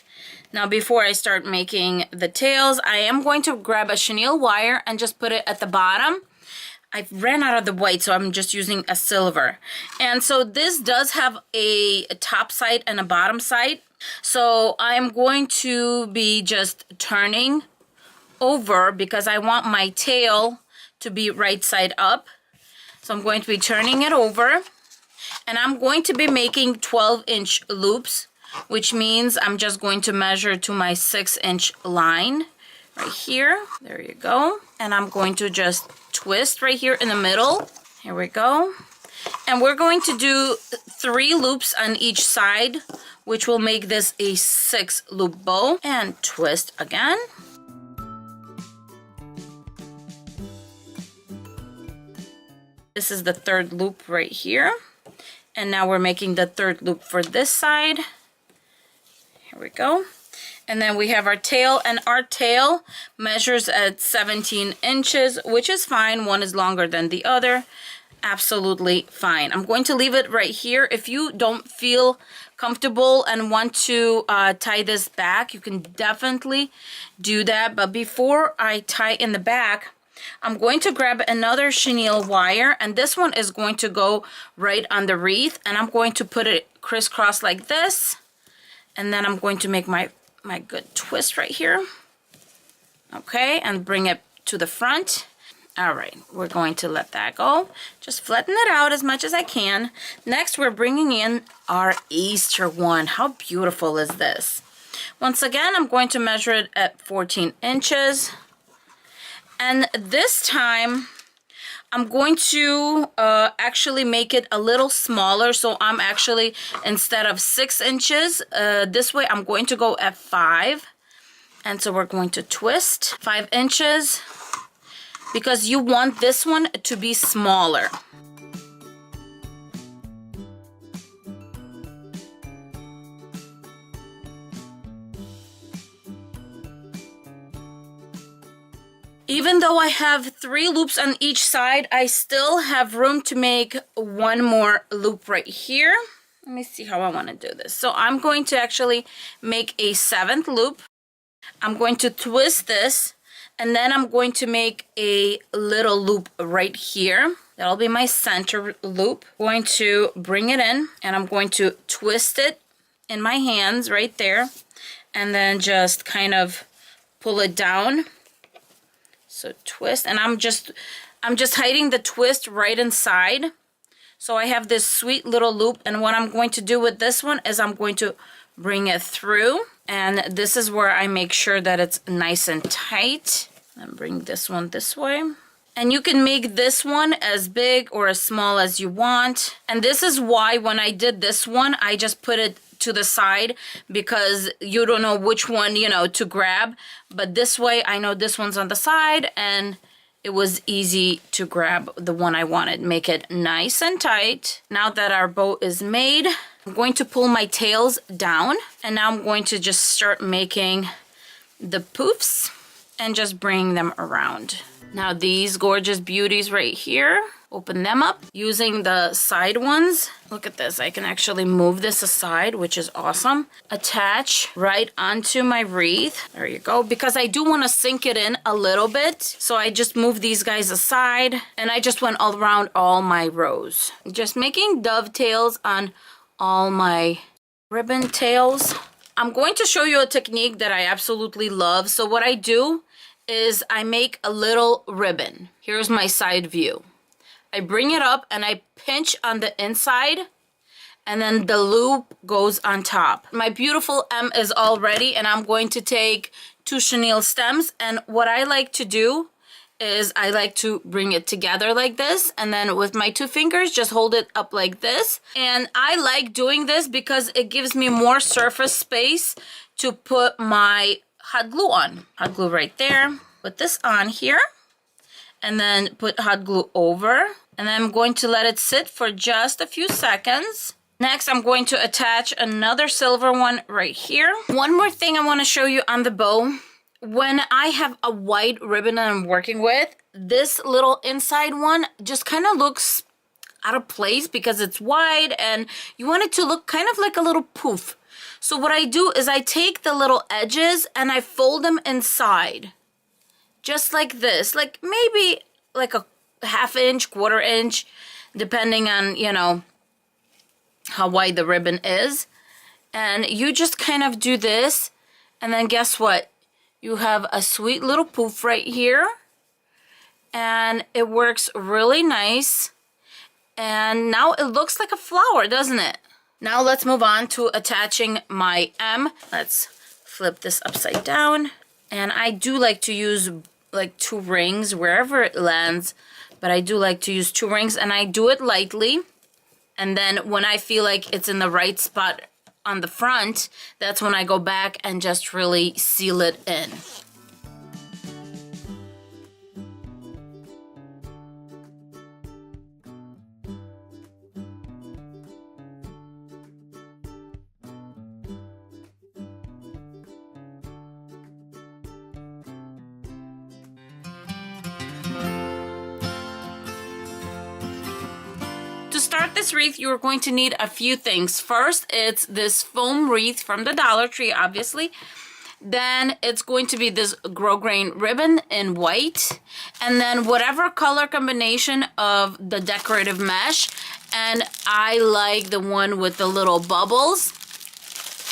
S1: Now, before I start making the tails, I am going to grab a chenille wire and just put it at the bottom. I ran out of the white, so I'm just using a silver. And so this does have a top side and a bottom side. So I'm going to be just turning over because I want my tail to be right side up. So I'm going to be turning it over. And I'm going to be making 12-inch loops, which means I'm just going to measure to my 6-inch line right here. There you go. And I'm going to just twist right here in the middle. Here we go. And we're going to do 3 loops on each side, which will make this a 6-loop bow. And twist again. This is the 3rd loop right here. And now we're making the 3rd loop for this side. Here we go. And then we have our tail, and our tail measures at 17 inches, which is fine. One is longer than the other. Absolutely fine. I'm going to leave it right here. If you don't feel comfortable and want to tie this back, you can definitely do that. But before I tie in the back, I'm going to grab another chenille wire, and this one is going to go right on the wreath, and I'm going to put it crisscross like this, and then I'm going to make my good twist right here. Okay, and bring it to the front. All right, we're going to let that go. Just flatten it out as much as I can. Next, we're bringing in our Easter one. How beautiful is this? Once again, I'm going to measure it at 14 inches. And this time, I'm going to actually make it a little smaller. So I'm actually, instead of 6 inches, this way I'm going to go at 5. And so we're going to twist 5 inches because you want this one to be smaller. Even though I have 3 loops on each side, I still have room to make 1 more loop right here. Let me see how I want to do this. So I'm going to actually make a 7th loop. I'm going to twist this, and then I'm going to make a little loop right here. That'll be my center loop. I'm going to bring it in, and I'm going to twist it in my hands right there, and then just kind of pull it down. So twist, and I'm just hiding the twist right inside. So I have this sweet little loop, and what I'm going to do with this one is I'm going to bring it through, and this is where I make sure that it's nice and tight. And bring this one this way. And you can make this one as big or as small as you want. And this is why when I did this one, I just put it to the side because you don't know which one, you know, to grab. But this way, I know this one's on the side, and it was easy to grab the one I wanted. Make it nice and tight. Now that our bow is made, I'm going to pull my tails down, and now I'm going to just start making the poofs and just bring them around. Now these gorgeous beauties right here, open them up using the side ones. Look at this, I can actually move this aside, which is awesome. Attach right onto my wreath. There you go, because I do want to sink it in a little bit. So I just move these guys aside, and I just went all around all my rows. Just making dovetails on all my ribbon tails. I'm going to show you a technique that I absolutely love. So what I do is I make a little ribbon. Here's my side view. I bring it up and I pinch on the inside, and then the loop goes on top. My beautiful M is all ready, and I'm going to take 2 chenille stems, and what I like to do is I like to bring it together like this, and then with my 2 fingers just hold it up like this. And I like doing this because it gives me more surface space to put my hot glue on. Hot glue right there. Put this on here, and then put hot glue over, and then I'm going to let it sit for just a few seconds. Next, I'm going to attach another silver one right here. One more thing I want to show you on the bow. When I have a white ribbon that I'm working with, this little inside one just kind of looks out of place because it's wide, and you want it to look kind of like a little poof. So what I do is I take the little edges and I fold them inside. Just like this, like maybe like a ½ inch, ¼ inch, depending on, you know, how wide the ribbon is. And you just kind of do this, and then guess what? You have a sweet little poof right here, and it works really nice. And now it looks like a flower, doesn't it? Now let's move on to attaching my M. Let's flip this upside down. And I do like to use like 2 rings wherever it lands, but I do like to use 2 rings, and I do it lightly. And then when I feel like it's in the right spot on the front, that's when I go back and just really seal it in. To start this wreath, you're going to need a few things. First, it's this foam wreath from the Dollar Tree, obviously. Then it's going to be this grosgrain ribbon in white, and then whatever color combination of the decorative mesh. And I like the one with the little bubbles.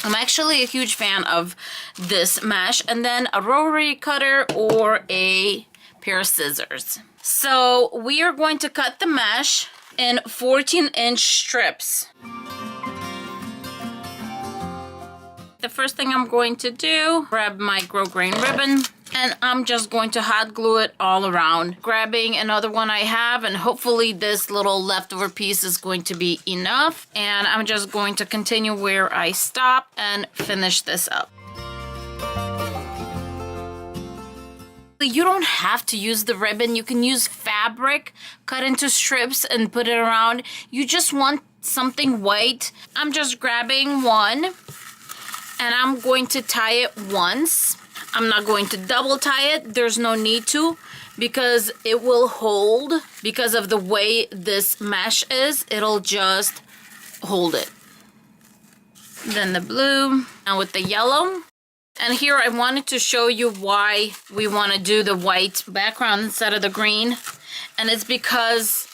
S1: I'm actually a huge fan of this mesh. And then a rotary cutter or a pair of scissors. So we are going to cut the mesh in 14-inch strips. The first thing I'm going to do, grab my grosgrain ribbon, and I'm just going to hot glue it all around. Grabbing another one I have, and hopefully this little leftover piece is going to be enough. And I'm just going to continue where I stopped and finish this up. You don't have to use the ribbon. You can use fabric, cut into strips and put it around. You just want something white. I'm just grabbing one, and I'm going to tie it once. I'm not going to double tie it. There's no need to, because it will hold. Because of the way this mesh is, it'll just hold it. Then the blue, and with the yellow. And here I wanted to show you why we want to do the white background instead of the green. And it's because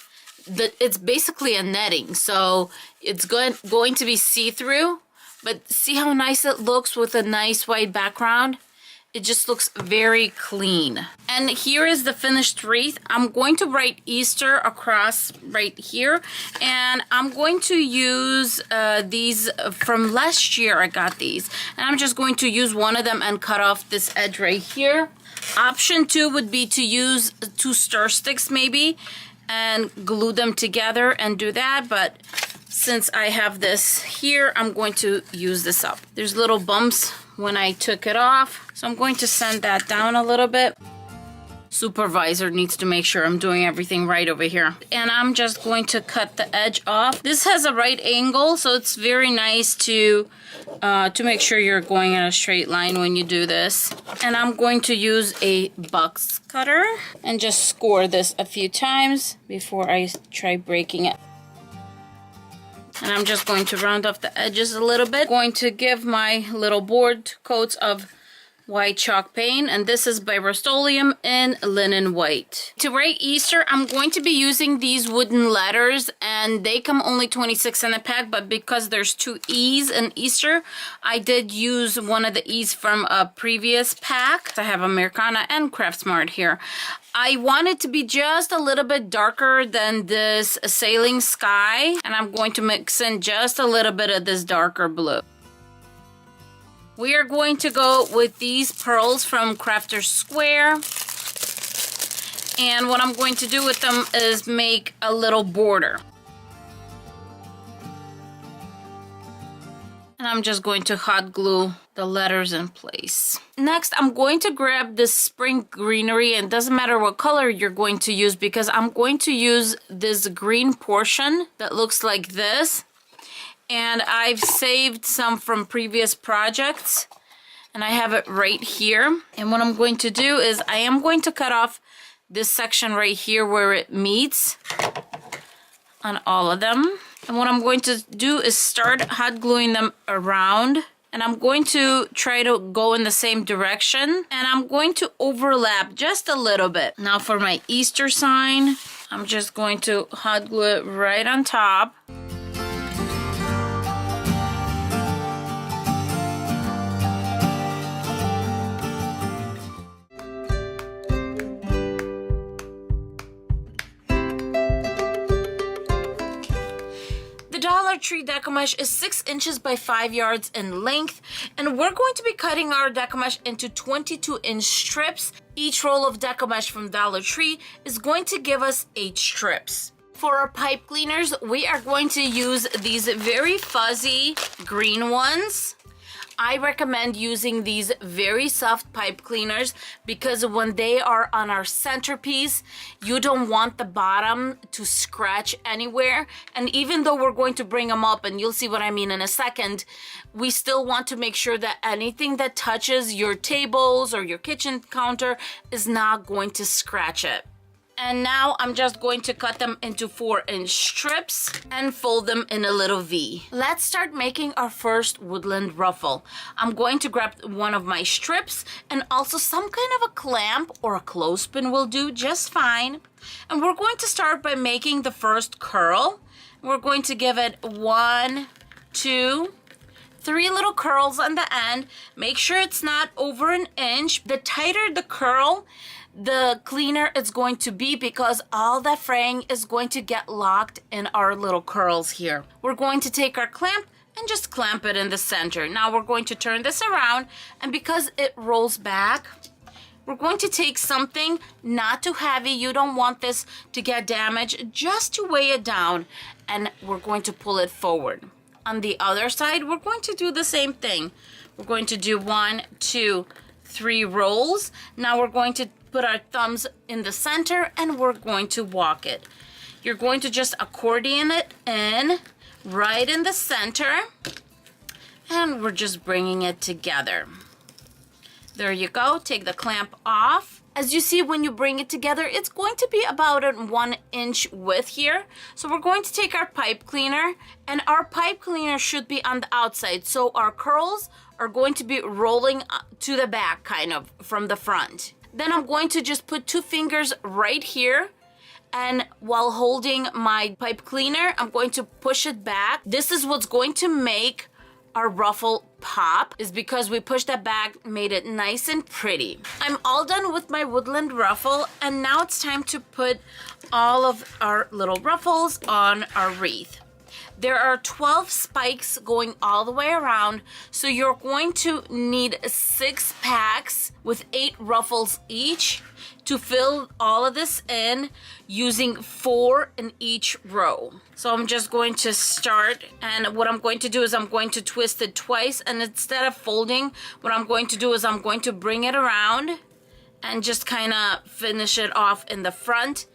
S1: it's basically a netting. So it's going to be see-through. But see how nice it looks with a nice white background? It just looks very clean. And here is the finished wreath. I'm going to write Easter across right here. And I'm going to use these from last year. I got these. And I'm just going to use one of them and cut off this edge right here. Option 2 would be to use 2 stir sticks maybe and glue them together and do that. But since I have this here, I'm going to use this up. There's little bumps when I took it off, so I'm going to sand that down a little bit. supervisor needs to make sure I'm doing everything right over here. And I'm just going to cut the edge off. This has a right angle, so it's very nice to make sure you're going in a straight line when you do this. And I'm going to use a box cutter and just score this a few times before I try breaking it. And I'm just going to round off the edges a little bit. Going to give my little board coats of white chalk paint, and this is by Rust-Oleum in linen white. To write Easter, I'm going to be using these wooden letters, and they come only 26 in a pack, but because there's 2 E's in Easter, I did use one of the E's from a previous pack. I have Americana and Craftsmart here. I want it to be just a little bit darker than this sailing sky, and I'm going to mix in just a little bit of this darker blue. We are going to go with these pearls from Crafter's Square. And what I'm going to do with them is make a little border. And I'm just going to hot glue the letters in place. Next, I'm going to grab this spring greenery, and it doesn't matter what color you're going to use because I'm going to use this green portion that looks like this. And I've saved some from previous projects, and I have it right here. And what I'm going to do is I am going to cut off this section right here where it meets on all of them. And what I'm going to do is start hot gluing them around, and I'm going to try to go in the same direction, and I'm going to overlap just a little bit. Now for my Easter sign, I'm just going to hot glue it right on top. Dollar Tree deco mesh is 6 inches by 5 yards in length, and we're going to be cutting our deco mesh into 22-inch strips. Each roll of deco mesh from Dollar Tree is going to give us 8 strips. For our pipe cleaners, we are going to use these very fuzzy green ones. I recommend using these very soft pipe cleaners because when they are on our centerpiece, you don't want the bottom to scratch anywhere. And even though we're going to bring them up, and you'll see what I mean in a second, we still want to make sure that anything that touches your tables or your kitchen counter is not going to scratch it. And now I'm just going to cut them into 4-inch strips and fold them in a little V. Let's start making our first woodland ruffle. I'm going to grab one of my strips and also some kind of a clamp or a clothespin will do just fine. And we're going to start by making the first curl. We're going to give it 1, 2, 3 little curls on the end. Make sure it's not over an inch. The tighter the curl, the cleaner it's going to be because all that fraying is going to get locked in our little curls here. We're going to take our clamp and just clamp it in the center. Now we're going to turn this around, and because it rolls back, we're going to take something not too heavy. You don't want this to get damaged, just to weigh it down, and we're going to pull it forward. On the other side, we're going to do the same thing. We're going to do 1, 2, 3 rolls. Now we're going to put our thumbs in the center and we're going to walk it. You're going to just accordion it in right in the center, and we're just bringing it together. There you go. Take the clamp off. As you see, when you bring it together, it's going to be about a 1-inch width here. So we're going to take our pipe cleaner, and our pipe cleaner should be on the outside. So our curls are going to be rolling to the back, kind of from the front. Then I'm going to just put 2 fingers right here, and while holding my pipe cleaner, I'm going to push it back. This is what's going to make our ruffle pop, is because we pushed that back, made it nice and pretty. I'm all done with my woodland ruffle, and now it's time to put all of our little ruffles on our wreath. There are 12 spikes going all the way around, so you're going to need 6 packs with 8 ruffles each to fill all of this in, using 4 in each row. So I'm just going to start, and what I'm going to do is I'm going to twist it twice, and instead of folding, what I'm going to do is I'm going to bring it around and just kind of finish it off in the front,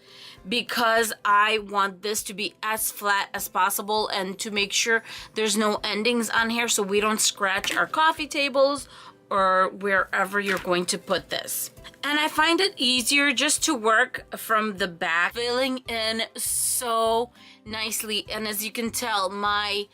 S1: because I want this to be as flat as possible and to make sure there's no endings on here so we don't scratch our coffee tables or wherever you're going to put this. And I find it easier just to work from the back, filling in so nicely. And as you can tell, my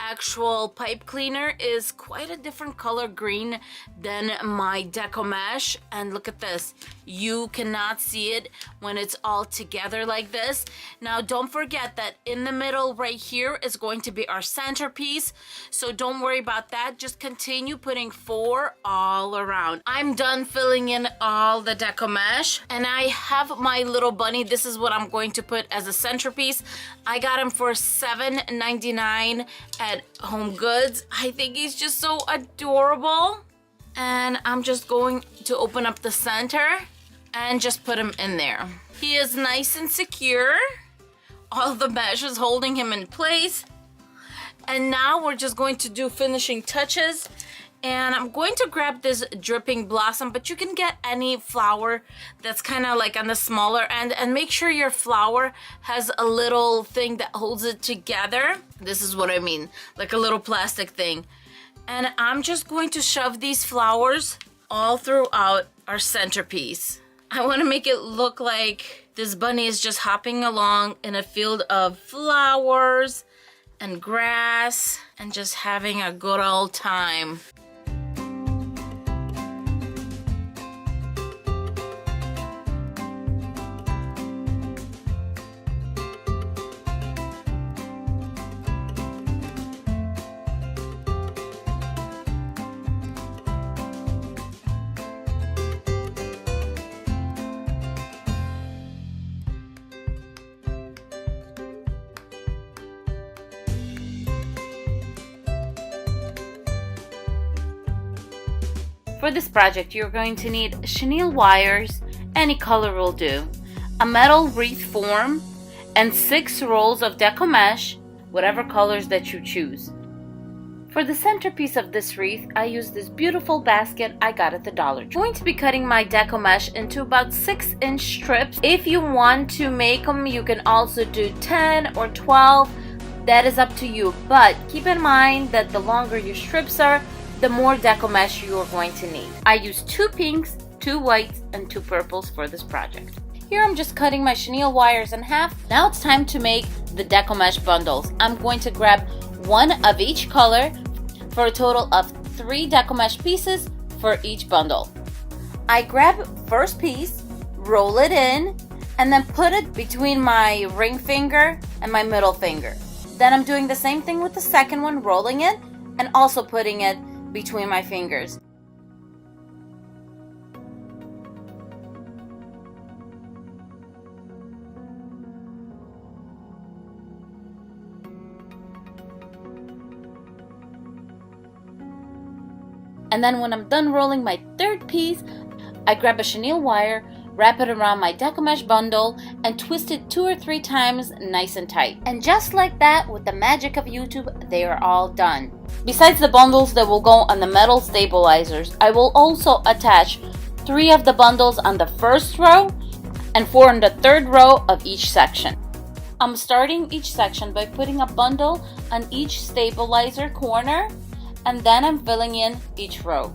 S1: actual pipe cleaner is quite a different color green than my Deco mesh. And look at this, you cannot see it when it's all together like this. Now don't forget that in the middle right here is going to be our centerpiece, so don't worry about that. Just continue putting 4 all around. I'm done filling in all the Deco mesh, and I have my little bunny. This is what I'm going to put as a centerpiece. I got him for $7.99 at Home Goods. I think he's just so adorable. And I'm just going to open up the center and just put him in there. He is nice and secure. All the mesh is holding him in place. And now we're just going to do finishing touches. And I'm going to grab this dripping blossom, but you can get any flower that's kind of like on the smaller end, and make sure your flower has a little thing that holds it together. This is what I mean, like a little plastic thing. And I'm just going to shove these flowers all throughout our centerpiece. I want to make it look like this bunny is just hopping along in a field of flowers and grass and just having a good old time. For this project, you're going to need chenille wires, any color will do, a metal wreath form, and 6 rolls of Deco mesh, whatever colors that you choose. For the centerpiece of this wreath, I use this beautiful basket I got at the Dollar Tree. I'm going to be cutting my Deco mesh into about 6-inch strips. If you want to make them, you can also do 10 or 12. That is up to you, but keep in mind that the longer your strips are, the more Deco mesh you are going to need. I use 2 pinks, 2 whites, and 2 purples for this project. Here I'm just cutting my chenille wires in half. Now it's time to make the Deco mesh bundles. I'm going to grab 1 of each color for a total of 3 Deco mesh pieces for each bundle. I grab first piece, roll it in, and then put it between my ring finger and my middle finger. Then I'm doing the same thing with the second one, rolling it and also putting it between my fingers. And then when I'm done rolling my third piece, I grab a chenille wire, wrap it around my Deco mesh bundle, and twist it 2 or 3 times nice and tight. And just like that, with the magic of YouTube, they are all done. Besides the bundles that will go on the metal stabilizers, I will also attach 3 of the bundles on the first row and 4 on the third row of each section. I'm starting each section by putting a bundle on each stabilizer corner, and then I'm filling in each row.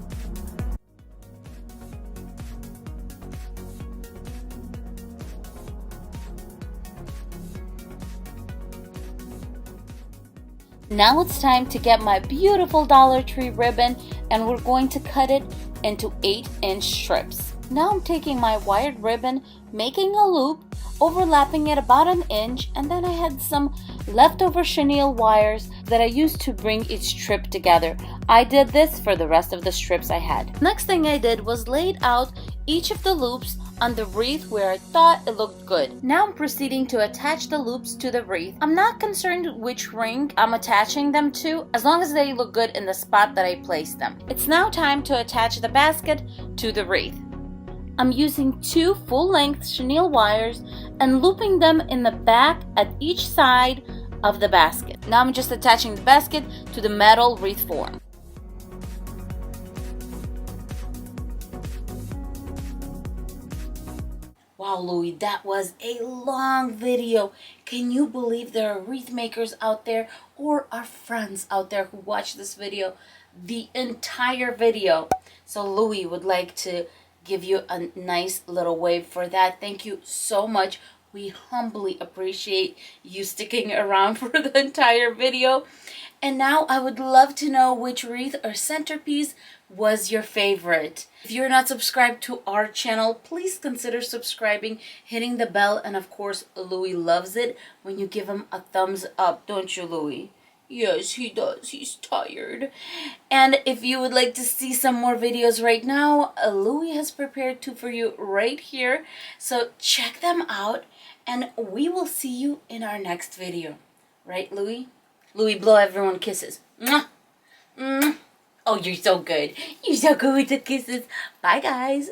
S1: Now it's time to get my beautiful Dollar Tree ribbon, and we're going to cut it into 8-inch strips. Now I'm taking my wired ribbon, making a loop, overlapping it about 1 inch, and then I had some leftover chenille wires that I used to bring each strip together. I did this for the rest of the strips I had. Next thing I did was laid out each of the loops on the wreath where I thought it looked good. Now I'm proceeding to attach the loops to the wreath. I'm not concerned which ring I'm attaching them to, as long as they look good in the spot that I placed them. It's now time to attach the basket to the wreath. I'm using 2 full-length chenille wires and looping them in the back at each side of the basket. Now I'm just attaching the basket to the metal wreath form. Wow, Louie, that was a long video. Can you believe there are wreath makers out there or our friends out there who watch this video, the entire video? So Louie would like to give you a nice little wave for that. Thank you so much. We humbly appreciate you sticking around for the entire video. And now I would love to know which wreath or centerpiece was your favorite. If you're not subscribed to our channel, please consider subscribing, hitting the bell, and of course, Louie loves it when you give him a thumbs up, don't you, Louie? Yes, he does. He's tired. And if you would like to see some more videos right now, Louie has prepared two for you right here. So check them out, and we will see you in our next video. Right, Louie? Louie, blow everyone kisses. Mwah! Mwah! Oh, you're so good. You're so good with the kisses. Bye, guys.